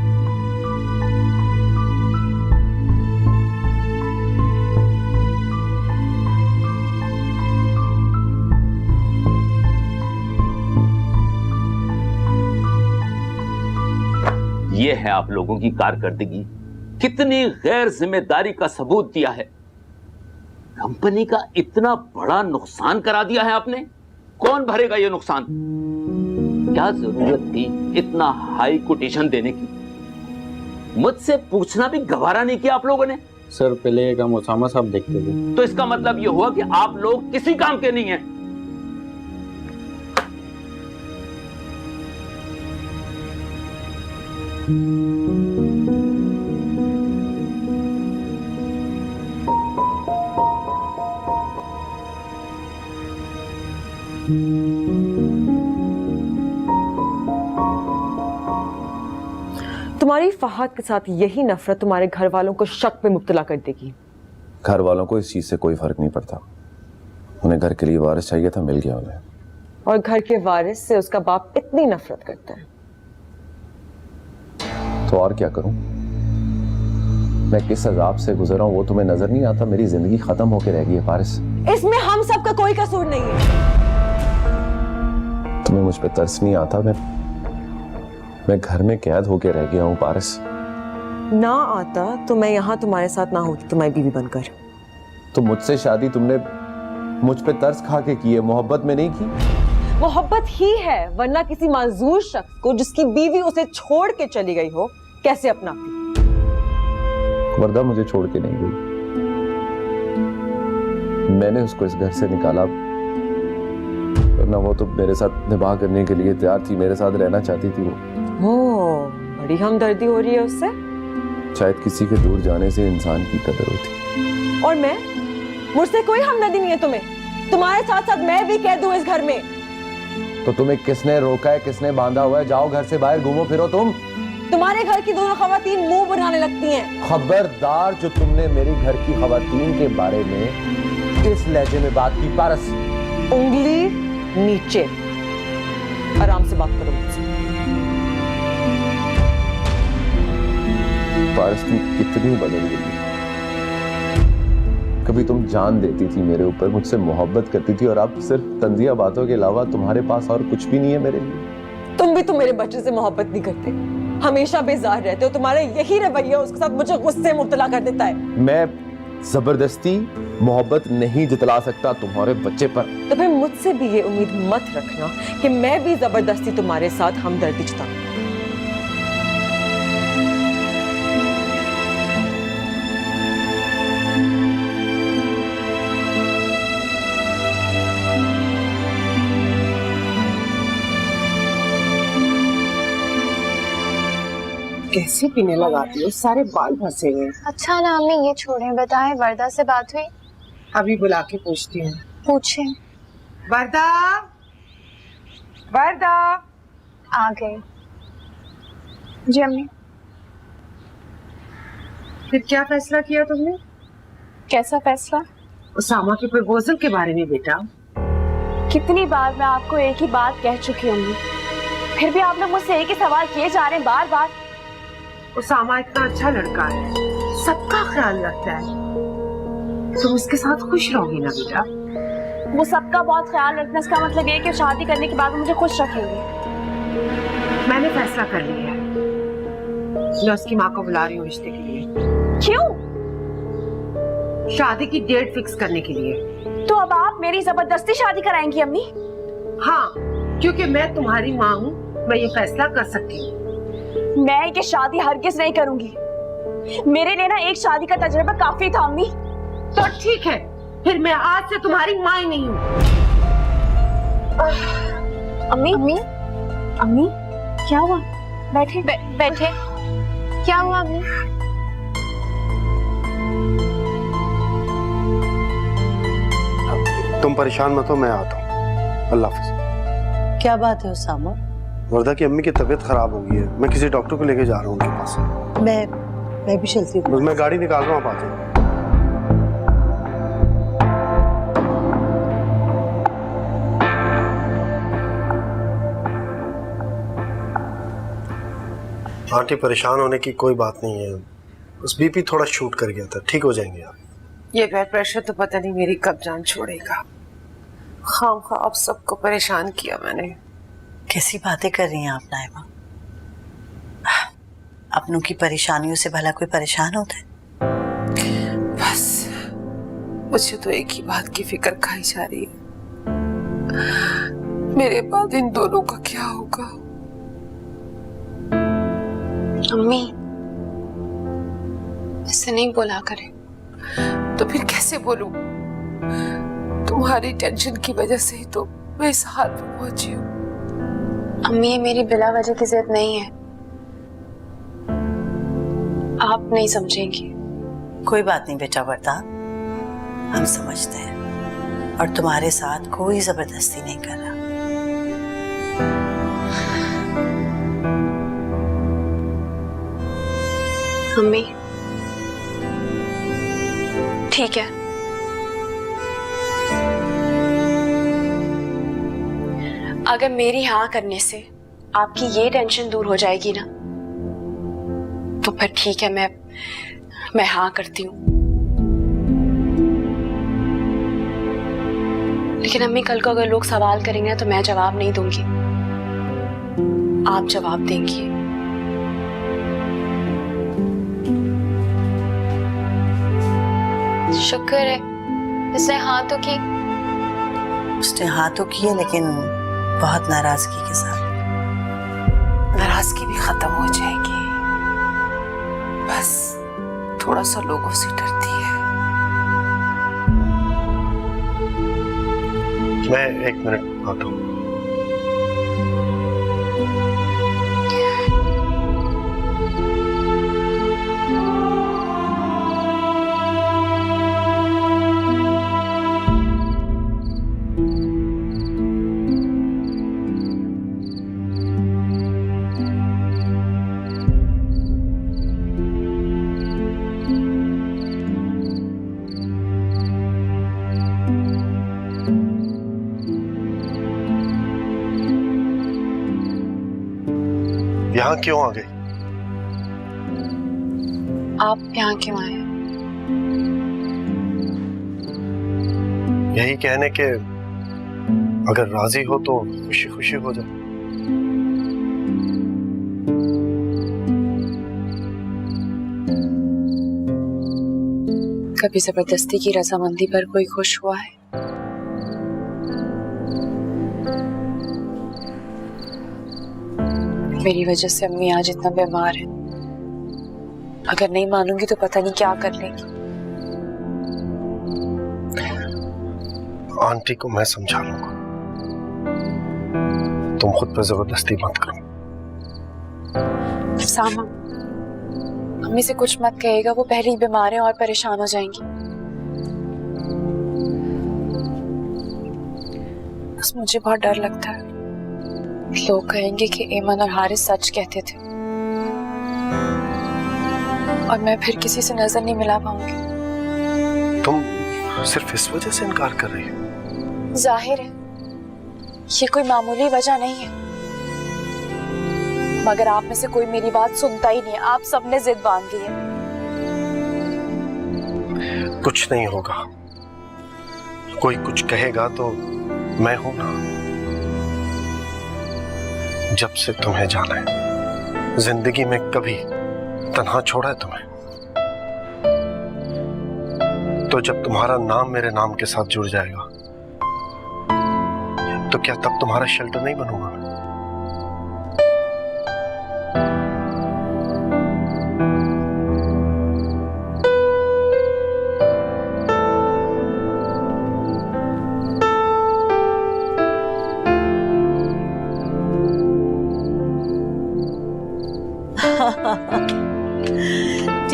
ये है आप लोगों की कारकर्दगी, कितनी गैर जिम्मेदारी का सबूत दिया है। कंपनी का इतना बड़ा नुकसान करा दिया है आपने, कौन भरेगा ये नुकसान? क्या जरूरत थी इतना हाई कोटेशन देने की? मुझसे पूछना भी गवारा नहीं किया आप लोगों ने। सर पहले ये काम उसामा साहब देखते थे। तो इसका मतलब ये हुआ कि आप लोग किसी काम के नहीं हैं। तुम्हारी फहद के साथ यही नफरत तुम्हारे घर वालों को शक पे मुब्तला कर देगी। घर वालों को इस चीज से कोई फर्क नहीं पड़ता। उन्हें घर के लिए वारिस चाहिए था, मिल गया उन्हें। और घर के वारिस से उसका बाप इतनी नफरत करता है। तो और क्या करूं? मैं किस अजाब से गुजर रहा हूं वो तुम्हें नजर नहीं आता? मेरी जिंदगी खत्म होकर रह गई है पारिस। इसमें हम सबका कोई कसूर नहीं है। तुम्हें मुझ पे तरस नहीं आता? मैं घर में कैद होके रह गया हूं पारिस। ना आता तो मैं यहाँ तुम्हारे साथ ना होती, तुम्हारी बीवी बनकर। तो मुझसे शादी तुमने मुझ पे तरस खा के की है, मोहब्बत में नहीं की। मोहब्बत ही है, वरना किसी माजूर शख्स को जिसकी बीवी उसे छोड़ के चली गई हो कैसे अपनाती? वर्दा मुझे छोड़ के नहीं गई, मैंने उसको इस घर से निकाला, वरना वो तो मेरे साथ निभाह करने के लिए तैयार थी, मेरे साथ रहना चाहती थी वो। ओह, बड़ी हमदर्दी हो रही है उससे। शायद किसी के दूर जाने से इंसान की कदर होती। और मैं, मुझसे कोई हमदर्दी नहीं है तुम्हें। तुम्हारे साथ साथ मैं भी कैद हूं इस घर में। तो तुम्हें किसने रोका है, किसने बांधा हुआ है? जाओ घर से बाहर घूमो फिरो तुम। तुम्हारे घर की दोनों खवातीन मुंह बनाने लगती हैं। खबरदार जो तुमने मेरी घर की खवातीन के बारे में इस लहजे में बात की पारस। उंगली नीचे, आराम से बात करो मुझसे। पारस तुम कितनी बदल गई। कभी तुम जान देती थी मेरे ऊपर, मुझसे मोहब्बत करती थी, और अब सिर्फ तंजिया बातों के अलावा तुम्हारे पास और कुछ भी नहीं है मेरे लिए। तुम भी तो मेरे बच्चे से मोहब्बत नहीं करते, हमेशा बेजार रहते हो। तुम्हारा यही रवैया उसके साथ मुझे गुस्से में मुब्तला कर देता है। मैं जबरदस्ती मोहब्बत नहीं जतला सकता तुम्हारे बच्चे पर। तो फिर मुझसे भी ये उम्मीद मत रखना कि मैं भी जबरदस्ती तुम्हारे साथ हमदर्दी जताऊं। कैसे पीने लगाती हो, सारे बाल फंसे हुए। अच्छा ना अम्मी, ये छोड़े, बताएं वर्दा से बात हुई? अभी बुला के पूछती हूँ। पूछे। वर्दा, वर्दा आ गए। जी अम्मी। फिर क्या फैसला किया तुमने? कैसा फैसला? उसामा के प्रपोजल के बारे में बेटा। कितनी बार मैं आपको एक ही बात कह चुकी हूँ, फिर भी आप लोग मुझसे एक ही सवाल किए जा रहे हैं बार बार। उसामा इतना अच्छा लड़का है, सबका ख्याल रखता है, तुम उसके साथ खुश रहोगी ना बेटा? वो सबका बहुत ख्याल रखना, इसका मतलब ये कि शादी करने के बाद मुझे खुश रखेंगे। मैंने फैसला कर लिया है, मैं उसकी माँ को बुला रही हूँ रिश्ते के लिए। क्यों? शादी की डेट फिक्स करने के लिए। तो अब आप मेरी जबरदस्ती शादी कराएंगी अम्मी? हाँ, क्योंकि मैं तुम्हारी माँ हूँ, मैं ये फैसला कर सकती हूँ। मैं ये शादी हरगिज नहीं करूंगी। मेरे लिए ना एक शादी का तजुर्बा काफी था अम्मी। तो ठीक है, फिर मैं आज से तुम्हारी माँ ही नहीं हूँ। अम्मी अम्मी अम्मी क्या हुआ? बैठे बैठे। क्या हुआ अम्मी? तुम परेशान मत हो, मैं आता हूँ। अल्लाह हाफिज। क्या बात है उसामा? वर्दा की अम्मी की तबीयत खराब हो गई है, मैं किसी डॉक्टर को लेके जा रहा हूँ उनके पास। मैं भी चलती हूँ। बस मैं गाड़ी निकाल रहा हूँ, आप आ जाओ। आंटी परेशान होने की कोई बात नहीं है, बस बीपी थोड़ा शूट कर गया था, ठीक हो जाएंगे आप। ये ब्लड प्रेशर तो पता नहीं मेरी कब जान छोड़ेगा। खामखा आप सबको परेशान किया मैंने। कैसी बातें कर रही हैं आप नाइमा? अपनों की परेशानियों से भला कोई परेशान होता है? बस मुझे तो एक ही बात की फिक्र खाई जा रही है, मेरे बाद इन दोनों का क्या होगा। अम्मी ऐसे नहीं बोला करें। तो फिर कैसे बोलूं? तुम्हारी टेंशन की वजह से ही तो मैं इस हाल पर पहुंची हूँ। अम्मी ये मेरी बिला वजह की जिद नहीं है, आप नहीं समझेंगी। कोई बात नहीं बेटा वर्दा, हम समझते हैं और तुम्हारे साथ कोई जबरदस्ती नहीं कर रहा। अम्मी ठीक है, अगर मेरी हाँ करने से आपकी ये टेंशन दूर हो जाएगी ना, तो फिर ठीक है, मैं हाँ करती हूँ। लेकिन अम्मी कल को अगर लोग सवाल करेंगे ना, तो मैं जवाब नहीं दूंगी, आप जवाब देंगी। शुक्र है इसने हाँ तो की। उसने हाँ तो की है, लेकिन बहुत नाराजगी के साथ। नाराजगी भी खत्म हो जाएगी, बस थोड़ा सा लोगों से डरती है। मैं 1 मिनट आता हूँ। यहाँ क्यों आ गए? आप यहाँ क्यों आए? यही कहने के अगर राजी हो तो खुशी खुशी हो जाओ। कभी जबरदस्ती की रजामंदी पर कोई खुश हुआ है? मेरी वजह से अम्मी आज इतना बीमार है, अगर नहीं मानूंगी तो पता नहीं क्या कर लेंगी। आंटी को मैं समझा लूंगा, तुम खुद पर जबरदस्ती मत करो। सामा, अम्मी से कुछ मत कहेगा, वो पहले ही बीमार है और परेशान हो जाएंगी। बस मुझे बहुत डर लगता है, लोग कहेंगे कि एमन और हारिस सच कहते थे और मैं फिर किसी से नजर नहीं मिला पाऊंगी। तुम सिर्फ इस वजह से इनकार कर रही हो? जाहिर है ये कोई मामूली वजह नहीं है, मगर आप में से कोई मेरी बात सुनता ही नहीं है, आप सबने जिद बांध ली है। कुछ नहीं होगा, कोई कुछ कहेगा तो मैं हूं ना। जब से तुम्हें जाना है, जिंदगी में कभी तन्हा छोड़ा है तुम्हें? तो जब तुम्हारा नाम मेरे नाम के साथ जुड़ जाएगा, तो क्या तब तुम्हारा शेल्टर नहीं बनूंगा?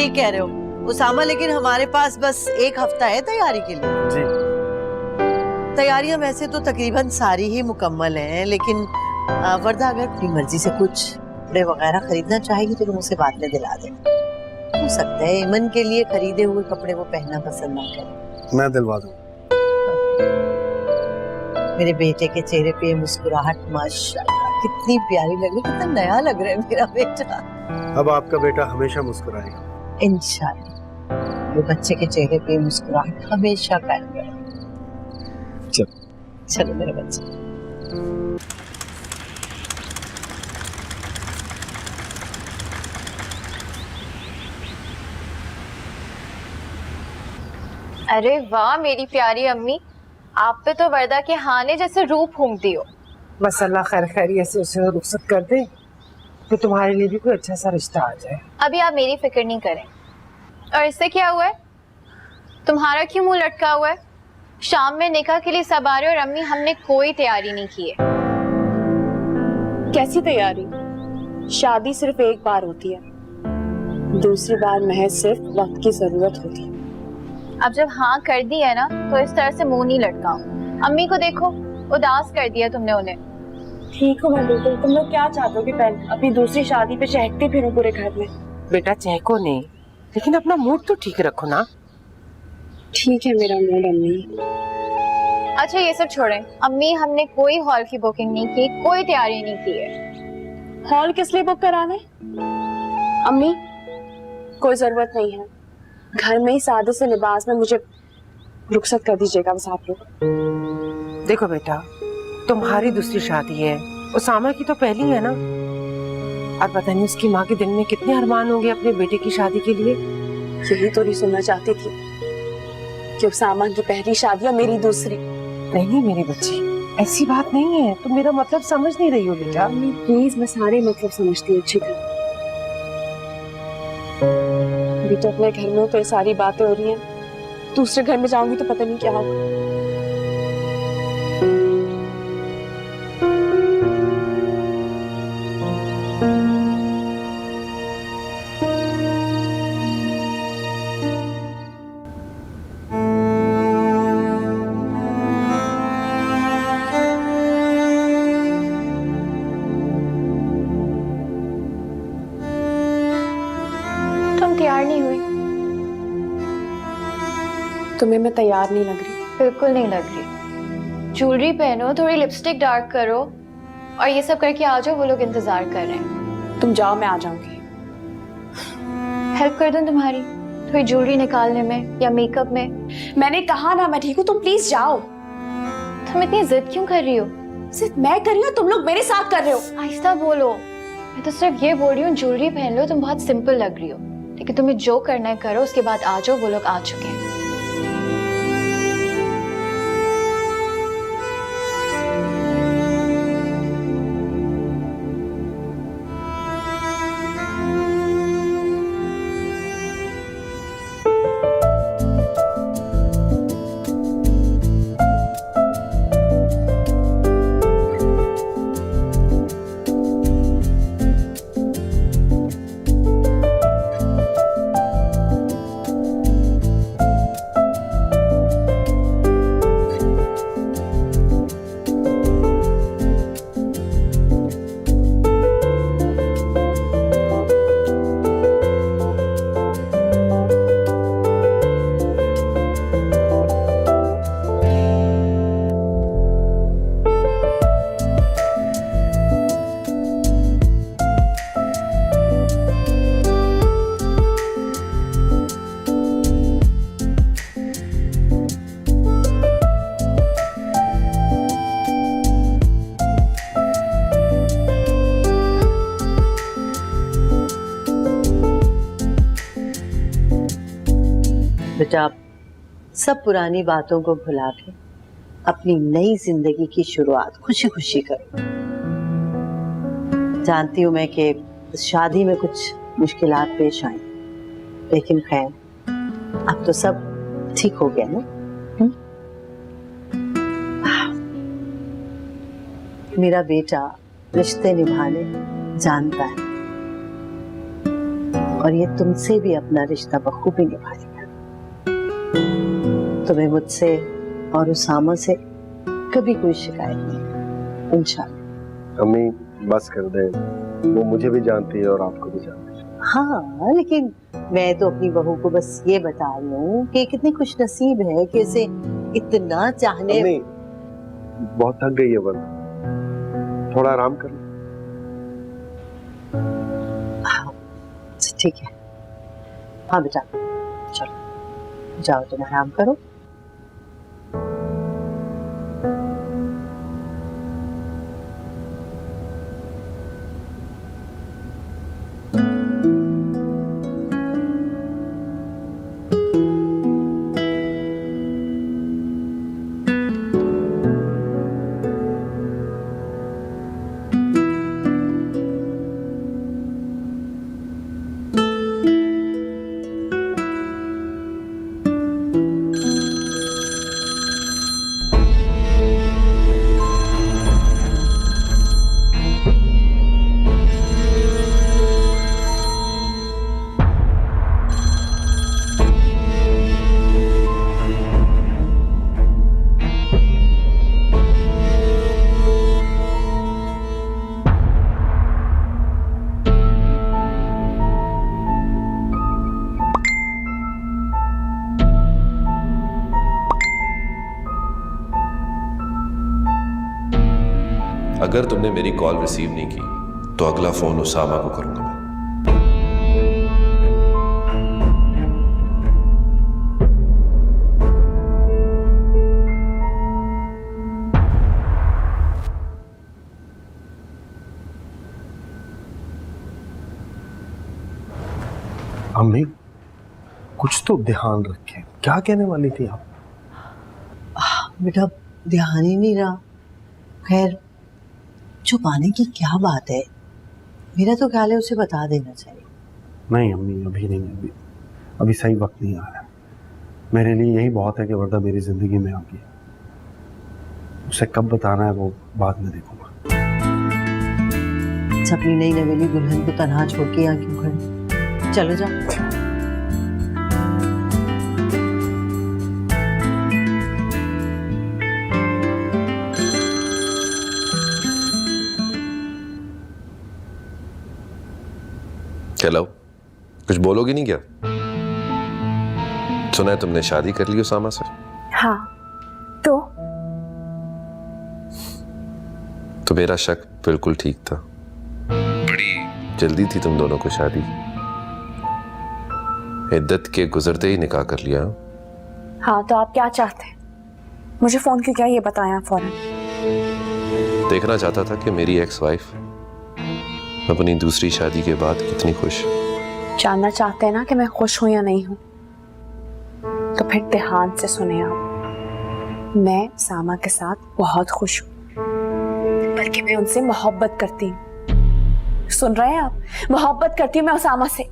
ठीक कह रहे हो उसामा, लेकिन हमारे पास बस 1 हफ्ता है तैयारी के लिए। जी। तैयारियां वैसे तो तकरीबन सारी ही मुकम्मल हैं, लेकिन वर्दा अगर अपनी मर्जी से कुछ कपड़े वगैरह खरीदना चाहेगी तो तुम उसे बाद में दिला देना। हो सकता है ईमन के लिए खरीदे हुए कपड़े वो पहनना पसंद ना करे। मैं दिलवा दूं। मेरे बेटे के चेहरे पे मुस्कुराहट माशाल्लाह कितनी प्यारी लग रही, कितना नया लग रहा है मेरा बेटा। अब आपका बेटा हमेशा मुस्कुराएगा इंशाल्लाह। वो बच्चे के चेहरे पे मुस्कुराहट हमेशा कायम रहे। चलो मेरे बच्चे। अरे वाह मेरी प्यारी अम्मी, आप पे तो वर्दा के हाने जैसे रूप फूंकती हो। बस अल्लाह खैर खैरियत से उसे रुखसत कर दे तो तुम्हारे लिए भी कोई अच्छा सा रिश्ता आ जाए। अभी आप मेरी फिक्र नहीं करें। और इससे क्या हुआ है? तुम्हारा क्यों मुंह लटका हुआ है? शाम में निकाह के लिए सब आ रहे और अम्मी हमने कोई तैयारी नहीं की है। कैसी तैयारी? शादी सिर्फ एक बार होती है, दूसरी बार महज सिर्फ वक्त की जरूरत होती है। अब जब हाँ कर दी है ना तो इस तरह से मुंह नहीं लटकाओ। अम्मी को देखो, उदास कर दिया तुमने उन्हें। ठीक हो मैं बिल्कुल। तुम लोग क्या चाहते हो कि बहन अपनी दूसरी शादी पे चहकती फिरूं पूरे घर में? बेटा चहको नहीं, लेकिन अपना मूड तो ठीक रखो ना। ठीक है मेरा मूड अम्मी। अच्छा ये सब छोड़ें, अम्मी हमने कोई हॉल की बुकिंग नहीं की, कोई तैयारी नहीं की है। हॉल किस लिए बुक कराना है? अम्मी कोई जरूरत नहीं है, घर में ही सादे से लिबास में मुझे रुखसत कर दीजिएगा बस आप लोग। देखो बेटा, तुम्हारी दूसरी शादी है, उसामा की तो पहली है ना। और पता नहीं उसकी माँ के दिल में कितने अरमान होंगे अपने बेटे की शादी के लिए। यही तो नहीं सुनना चाहती थी कि उसामा की पहली शादी और मेरी दूसरी। नहीं मेरी बच्ची, ऐसी बात नहीं है, तुम मेरा मतलब समझ नहीं रही हो बेटा। अम्मी प्लीज, मैं सारे मतलब समझती हूँ अच्छी तरह। अभी तो अपने घर में तो ये सारी बातें हो रही हैं, दूसरे घर में जाऊंगी तो पता नहीं क्या होगा। तुम तैयार नहीं हुई? तुम्हें मैं तैयार नहीं लग रही? बिल्कुल नहीं लग रही। ज्वेलरी पहनो, थोड़ी लिपस्टिक डार्क करो और ये सब करके आ जाओ, वो लोग इंतजार कर रहे हैं। तुम जाओ, मैं आ जाऊंगी। हेल्प कर दूं तुम्हारी थोड़ी ज्वेलरी निकालने में या मेकअप में? मैंने कहा ना मैं ठीक हूँ, तुम प्लीज जाओ। तुम इतनी जिद क्यों कर रही हो? सिर्फ मैं कर रही हूँ, तुम लोग मेरे साथ कर रहे हो। आहिस्ता बोलो। मैं तो सिर्फ ये बोल रही हूँ ज्वेलरी पहन लो, तुम बहुत सिंपल लग रही हो, लेकिन तुम्हें जो करना है करो, उसके बाद आ जाओ, वो लोग आ चुके हैं। बेटा आप सब पुरानी बातों को भुला के अपनी नई जिंदगी की शुरुआत खुशी खुशी करो। जानती हूं मैं कि शादी में कुछ मुश्किलात पेश आई, लेकिन खैर अब तो सब ठीक हो गया ना। मेरा बेटा रिश्ते निभाने जानता है। और ये तुमसे भी अपना रिश्ता बखूबी निभाएगा। तुम्हें मुझसे और उसामा से कभी कोई शिकायत नहीं, इंशाल्लाह। अम्मी बस कर दे, वो मुझे भी जानती है और आपको भी जानती है। हाँ, लेकिन मैं तो अपनी बहू को बस ये बता रही हूँ कि कितनी खुश नसीब है कि इसे इतना चाहने। अम्मी बहुत थक गई है वरना, थोड़ा आराम कर लो। हाँ, ठीक है। हाँ बेटा, चलो जाओ तुम आराम करो। अगर तुमने मेरी कॉल रिसीव नहीं की तो अगला फोन उसामा को करूंगा मैं। अम्मी कुछ तो ध्यान रखें, क्या कहने वाली थी आप? बेटा ध्यान ही नहीं रहा। खैर छुपाने की क्या बात है, मेरा तो ख्याल है उसे बता देना चाहिए। नहीं अम्मी अभी नहीं, अभी सही वक्त नहीं आ रहा। मेरे लिए यही बहुत है कि वर्दा मेरी जिंदगी में आ गई। उसे कब बताना है वो बाद में देखूंगा। अपनी नई नवेली दुल्हन को तनहा छोड़ के यहाँ क्यों खड़े? चलो जाओ। हेलो, कुछ बोलोगी नहीं क्या? सुना है तुमने शादी कर ली उसामा से? हाँ, तो मेरा शक बिल्कुल ठीक था। बड़ी जल्दी थी तुम दोनों को शादी। इद्दत के गुजरते ही निकाह कर लिया। हाँ, तो आप क्या चाहते हैं? मुझे फोन क्यों किया ये बताया फौरन। देखना चाहता था कि मेरी एक्स वाइफ अपनी दूसरी शादी के बाद कितनी खुश। जानना चाहते हैं ना कि मैं खुश हूं या नहीं हूं? तो फिर ध्यान से सुने आप। मैं सामा के साथ बहुत खुश हूं, बल्कि मैं उनसे मोहब्बत करती हूँ। सुन रहे हैं आप? मोहब्बत करती हूँ मैं उसामा से।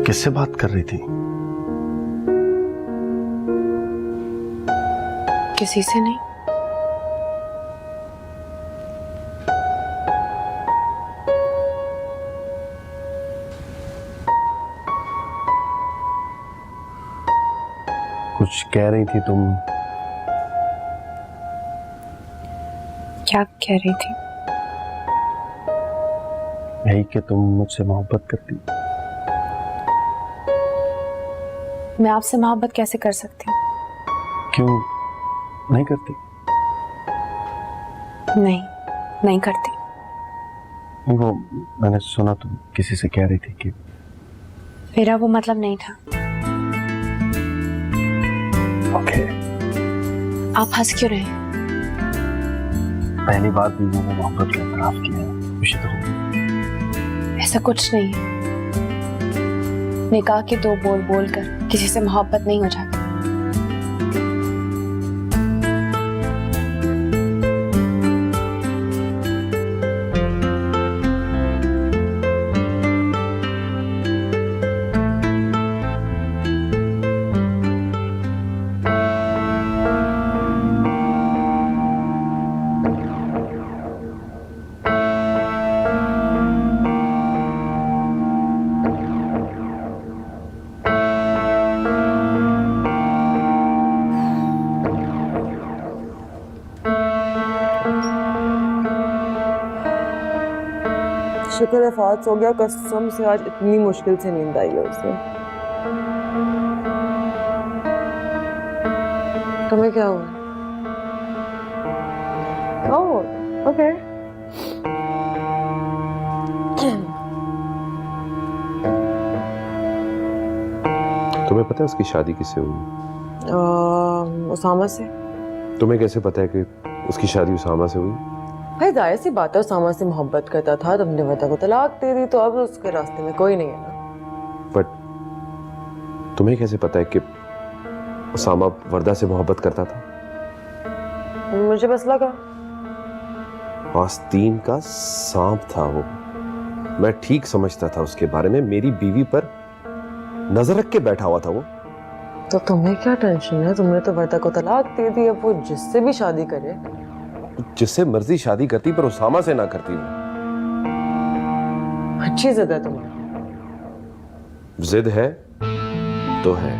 किससे बात कर रही थी? किसी से नहीं। कुछ कह रही थी तुम। क्या कह रही थी? यही कि तुम मुझसे मोहब्बत करती। मैं आपसे मोहब्बत कैसे कर सकती हूँ? क्यों नहीं करती? नहीं करती। वो मैंने सुना तुम किसी से कह रही थी कि। मेरा वो मतलब नहीं था। ओके। आप हंस क्यों रहे हैं? पहली बार भी मैंने मोहब्बत का इकरार किया है, खुशी तो होगी। ऐसा कुछ नहीं है। निकाह के दो बोल बोल कर किसी से मोहब्बत नहीं हो जाती। शुक्र है फात हो गया, कसम से आज इतनी मुश्किल से नींद आई है उसे। तुम्हें क्या हुआ? Oh okay. तुम्हें पता है उसकी शादी किससे हुई? उसामा से। तुम्हें कैसे पता है कि उसकी शादी उसामा से हुई? भाई जाहिर सी बात है, उसामा से मोहब्बत करता था, तुमने वरदा को तलाक दे दी, तो अब उसके रास्ते में कोई नहीं है ना। बट तुम्हें कैसे पता है कि उसामा वरदा से मोहब्बत करता था? मुझे बस लगा। आस्तीन का सांप था वो। मैं ठीक समझता था उसके बारे में। मेरी बीवी पर नजर रख के बैठा हुआ था वो। तो तुम्हें क्या टेंशन है? तुमने तो वरदा को तलाक दे दी, अब वो जिससे भी शादी करे। जिससे मर्जी शादी करती, पर उसामा से ना करती वो। अच्छी जिद है तुम्हारी। जिद है तो है।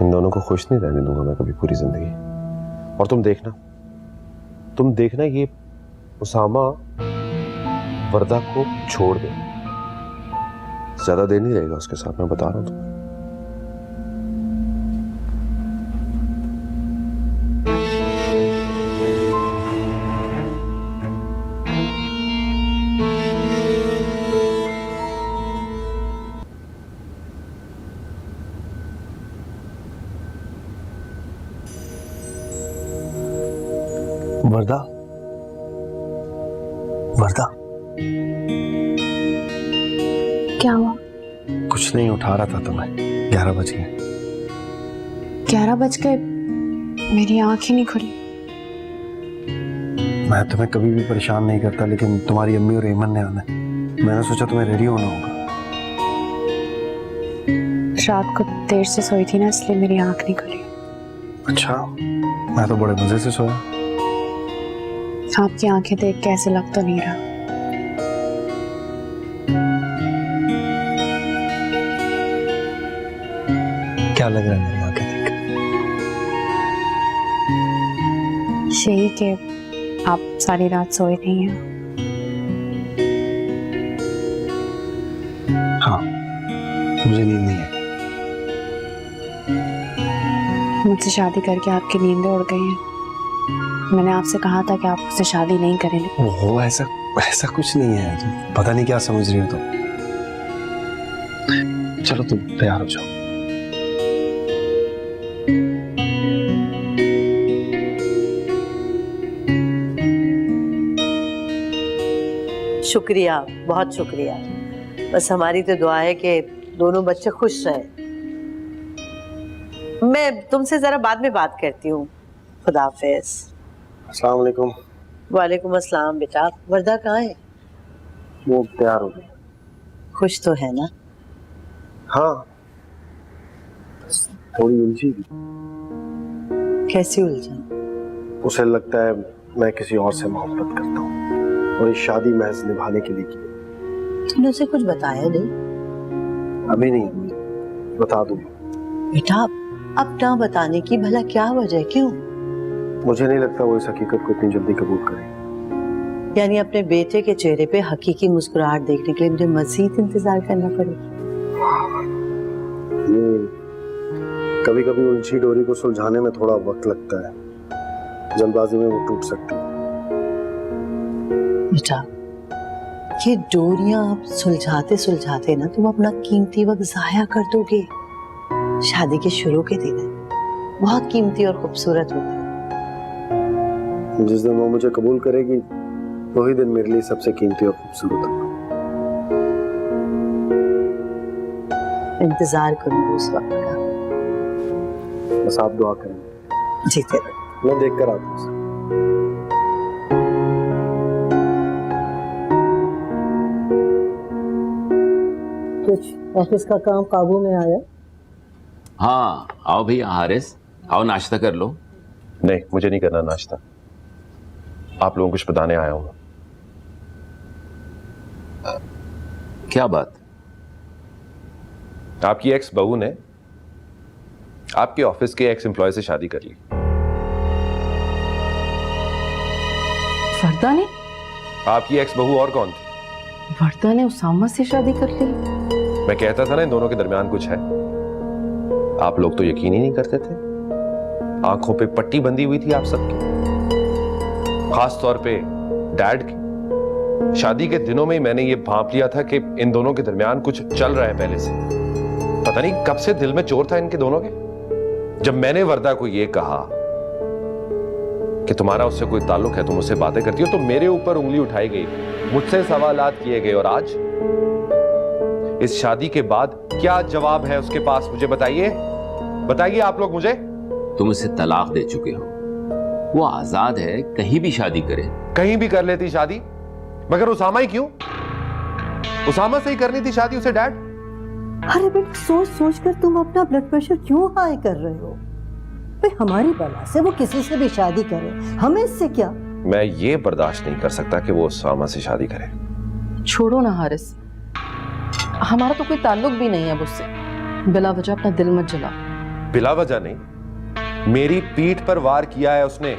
इन दोनों को खुश नहीं रहने दूंगा मैं कभी पूरी जिंदगी। और तुम देखना ये उसामा वरदा को छोड़ दे। ज्यादा देर नहीं रहेगा उसके साथ, मैं बता रहा हूं तुम्हें। वरदा, वरदा, क्या हुआ? कुछ नहीं, उठा रहा था तुम्हें। 11 बज गए। 11 बज गए? मेरी आंख ही नहीं खुली। मैं तुम्हें कभी भी परेशान नहीं करता, लेकिन तुम्हारी अम्मी और एमन ने आना है। मैंने सोचा तुम्हें रेडी होना होगा। रात को देर से सोई थी ना, इसलिए मेरी आंख नहीं खुली। अच्छा, मैं तो बड़े मजे से सोया। आपकी आंखें देख के ऐसे लग तो नहीं रहा। क्या लग रहा है मेरी आंखें देख? यही कि आप सारी रात सोए नहीं हैं। हाँ, मुझे नींद नहीं है। मुझसे शादी करके आपकी नींदें उड़ गई हैं। मैंने आपसे कहा था कि आप मुझसे शादी नहीं करेंगे। ओहो, ऐसा कुछ नहीं है। तुम पता नहीं क्या समझ रही हो तुम। चलो तुम तैयार हो जाओ। शुक्रिया, बहुत शुक्रिया। बस हमारी तो दुआ है कि दोनों बच्चे खुश रहे। मैं तुमसे जरा बाद में बात करती हूँ। खुदा हाफिज। अस्सलाम वालेकुम। वालेकुम अस्सलाम। बेटा वरदा कहाँ है? वो तैयार हो गई। खुश तो है ना? हाँ, थोड़ी उलझी। कैसी उलझन? उसे लगता है मैं किसी और से मोहब्बत करता हूँ और ये शादी महज निभाने के लिए की। तुमने उसे कुछ बताया नहीं? अभी नहीं, बता दूंगा। बेटा अब ना बताने की भला क्या वजह? क्यों? मुझे नहीं लगता वो इस हकीकत को इतनी जल्दी कबूल करे। यानी अपने बेटे के चेहरे पे हकीकी मुस्कुराहट देखने के लिए मुझे मजीद इंतजार करना पड़ेगा। कभी कभी उलझी डोरी को सुलझाने में थोड़ा वक्त लगता है। जल्दबाजी में वो टूट सकती है। बेटा ये डोरियां आप सुलझाते सुलझाते ना तुम अपना कीमती वक्त जाया कर दोगे। शादी के शुरू के दिन है, बहुत कीमती और खूबसूरत होते हैं। जिस दिन वो मुझे कबूल करेगी वही दिन मेरे लिए सबसे कीमती और खूबसूरत होगा। इंतजार करूंगी उस वक्त का। बस आप दुआ करें। जीते रहो। मैं देख कर आता हूँ। कुछ ऑफिस का काम काबू में आया? हाँ आओ भैया हारिस, आओ नाश्ता कर लो। नहीं, मुझे नहीं करना नाश्ता। आप लोगों को कुछ बताने आया हूं। क्या बात? आपकी एक्स बहू ने आपके ऑफिस के एक्स एम्प्लॉय से शादी कर ली। वर्दा ने? आपकी एक्स बहू और कौन थी? वर्दा ने उसामा से शादी कर ली? मैं कहता था ना इन दोनों के दरमियान कुछ है। आप लोग तो यकीन ही नहीं करते थे। आंखों पे पट्टी बंधी हुई थी आप सबकी, खास तौर पे डैड की। शादी के दिनों में ही मैंने ये भांप लिया था कि इन दोनों के दरमियान कुछ चल रहा है पहले से। पता नहीं कब से दिल में चोर था इनके दोनों के। जब मैंने वर्दा को ये कहा कि तुम्हारा उससे कोई ताल्लुक है, तुम उससे बातें करती हो, तो मेरे ऊपर उंगली उठाई गई, मुझसे सवालात किए गए। और आज इस शादी के बाद क्या जवाब है उसके पास? मुझे बताइए, बताइए आप लोग मुझे। तुम उसे तलाक दे चुके हो, वो आजाद है, कहीं भी शादी करे। कहीं भी कर लेती शादी, मगर उसामा ही क्यों? उसामा से ही करनी थी शादी उसे डैड। अरे बेटा, सोच सोच कर तुम अपना ब्लड प्रेशर क्यों हाई कर रहे हो? भाई हमारी बला से वो किसी से भी शादी करे, हमें इससे क्या? मैं ये बर्दाश्त नहीं कर सकता कि वो उसामा से शादी करे। छोड़ो ना हारिस, हमारा तो कोई ताल्लुक भी नहीं है उससे। बिला वजह अपना दिल मत जला। बिला वजह नहीं, मेरी पीठ पर वार किया है उसने।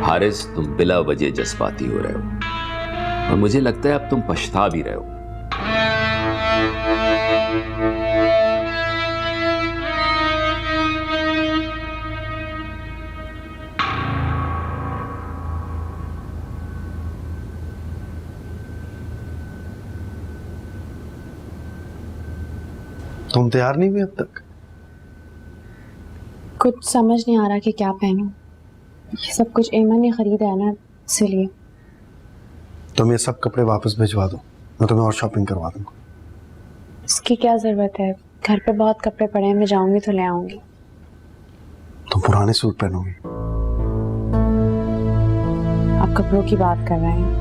हारिस, तुम बिला वजह जज्बाती हो रहे हो और मुझे लगता है अब तुम पछता भी रहे हो। तुम तैयार नहीं हुई अब तक? कुछ समझ नहीं आ रहा कि क्या पहनूं। ये सब कुछ एमन ने खरीदा है ना, इसलिए। तुम ये सब कपड़े वापस भिजवा दो, मैं तुम्हें और शॉपिंग करवा दूंगा। इसकी क्या जरूरत है? घर पे बहुत कपड़े पड़े हैं, मैं जाऊंगी तो ले आऊंगी। तुम पुराने सूट पहनोगी। आप कपड़ों की बात कर रहे हैं?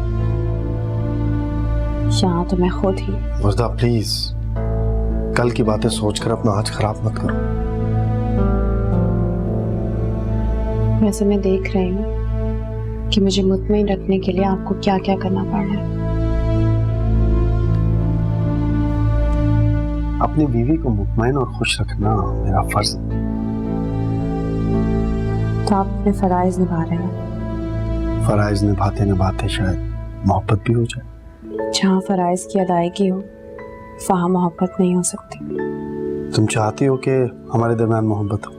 यहाँ तो मैं खुद ही। वर्दा प्लीज, कल की बातें सोचकर अपना आज खराब मत करो। वैसे मैं देख रही हूँ कि मुझे मुतमईन रखने के लिए आपको क्या क्या करना पड़ रहा है। अपनी बीवी को मुतमईन और खुश रखना मेरा फर्ज है। तो आप अपने फराइज निभा रहे हैं। फराइज निभाते निभाते शायद मोहब्बत भी हो जाए। जहाँ फराइज की अदायगी हो, वहाँ मोहब्बत नहीं हो सकती। तुम चाहती हो कि हमारे दरमियान मोहब्बत हो?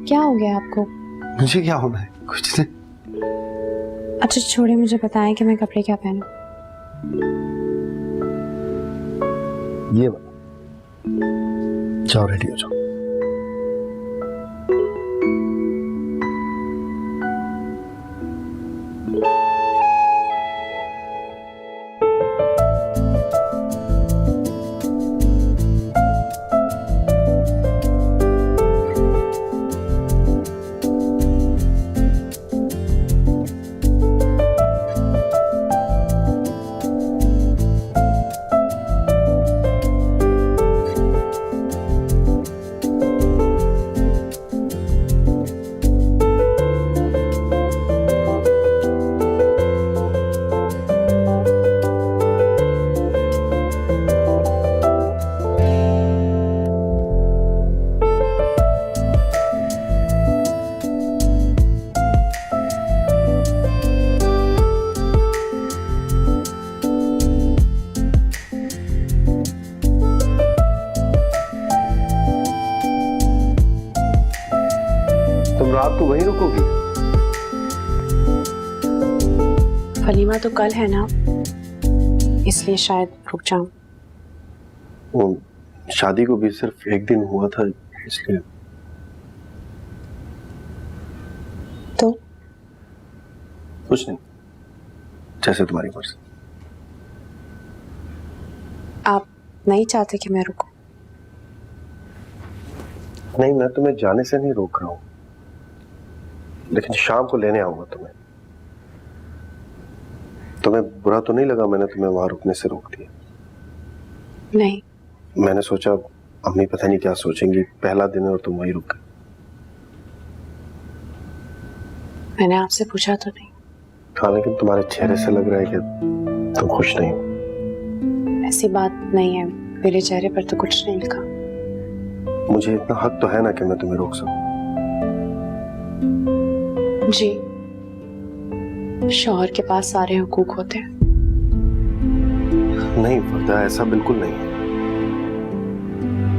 क्या हो गया आपको? मुझे क्या होना है? कुछ नहीं। अच्छा छोड़िए, मुझे बताएं कि मैं कपड़े क्या पहनूं। ये जाओ, रेडी हो जाओ। रात को वहीं रुकोगी? वलीमा तो कल है ना, इसलिए शायद रुक जाऊं। वो शादी को भी सिर्फ एक दिन हुआ था, इसलिए। तो कुछ नहीं, जैसे तुम्हारी मर्जी। आप नहीं चाहते कि मैं रुकूं? नहीं, मैं तुम्हें जाने से नहीं रोक रहा हूं, लेकिन शाम को लेने आऊंगा तुम्हें। तुम्हें बुरा तो नहीं लगा मैंने तुम्हें वहां रुकने से रोक दिया? नहीं। मैंने सोचा अम्मी पता नहीं क्या सोचेंगी, पहला दिन है और तुम वहीं रुक गए। मैंने आपसे पूछा तो नहीं। हाँ, लेकिन तुम्हारे चेहरे से लग रहा है कि तुम खुश नहीं हो। ऐसी बात नहीं है, मेरे चेहरे पर तो कुछ नहीं लिखा। मुझे इतना हक तो है ना कि मैं तुम्हें रोक सकूं। जी, शौहर के पास सारे हुकूक होते हैं। नहीं वर्दा, ऐसा बिल्कुल नहीं है।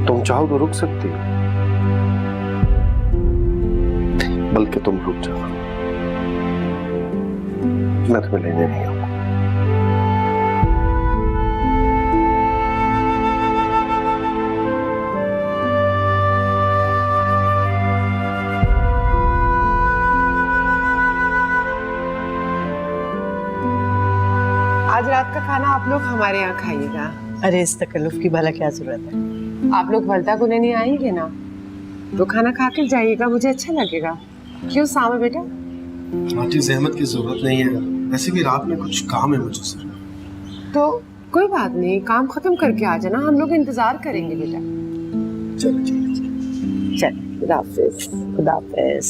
तुम चाहो तो रुक सकती हो, बल्कि तुम रुक जाओ, मैं तुम्हें लेने नहीं आऊंगा। आज रात का खाना आप लोग हमारे यहाँ खाइएगा। अरे इस तकल्लुफ की भला क्या जरूरत है? आप लोग वर्दा को लेने आएंगे ना, तो खाना खा कर जाइएगा, मुझे अच्छा लगेगा। क्यों सामा बेटा? आंटी, जहमत की जरूरत नहीं है, वैसे भी रात में कुछ काम है मुझे सर। तो कोई बात नहीं, काम खत्म करके आ जाना, हम लोग इंतजार करेंगे बेटा। चलो चल, खुदा हाफिज। खुदा हाफिज।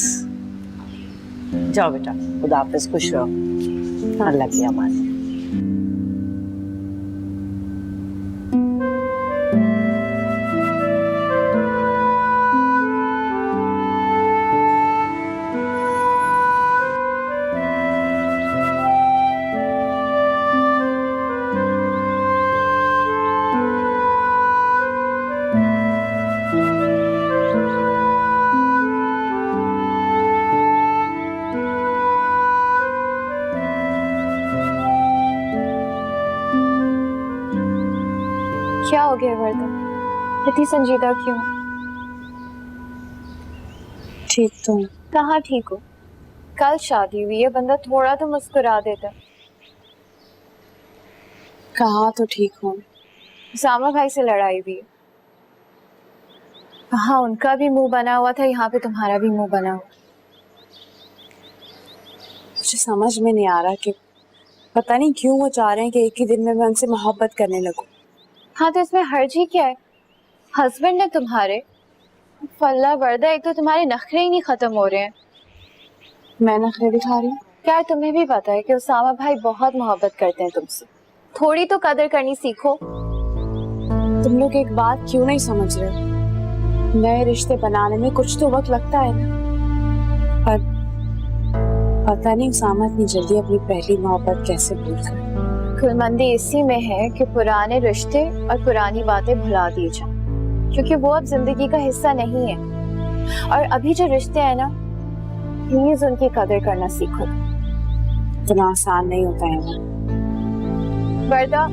जाओ बेटा, खुदा हाफिज, खुश रहो। अल्लाह की अमान। क्या हो गया वर्दा, इतनी संजीदा क्यों? ठीक तो कहाँ ठीक हो? कल शादी हुई है, बंदा थोड़ा तो मुस्कुरा देता। कहा तो ठीक हूँ। सामा भाई से लड़ाई हुई, वहाँ उनका भी मुंह बना हुआ था, यहाँ पे तुम्हारा भी मुंह बना हुआ। मुझे समझ में नहीं आ रहा कि पता नहीं क्यों वो चाह रहे हैं कि एक ही दिन में मैं उनसे मोहब्बत करने लगूं। हाँ तो इसमें हर्ज ही क्या है? हस्बैंड है तुम्हारे। फल्ला वर्दा, एक तो तुम्हारे नखरे ही नहीं खत्म हो रहे हैं। मैं नखरे दिखा रही हूँ? क्या तुम्हें भी पता है कि उसामा भाई बहुत मोहब्बत करते हैं तुमसे? थोड़ी तो कदर करनी सीखो। तुम लोग एक बात क्यों नहीं समझ रहे? नए रिश्ते बनाने में कुछ तो वक्त लगता है ना, पर पता नहीं उसामा इतनी जल्दी अपनी पहली मोहब्बत कैसे भूल गए। कुलमंदी इसी में है कि पुराने रिश्ते और पुरानी बातें भुला दी जाए, क्योंकि वो अब जिंदगी का हिस्सा नहीं है। और अभी जो रिश्ते हैं ना, प्लीज उनकी कदर करना सीखो। इतना आसान नहीं होता है वो। वर्दा,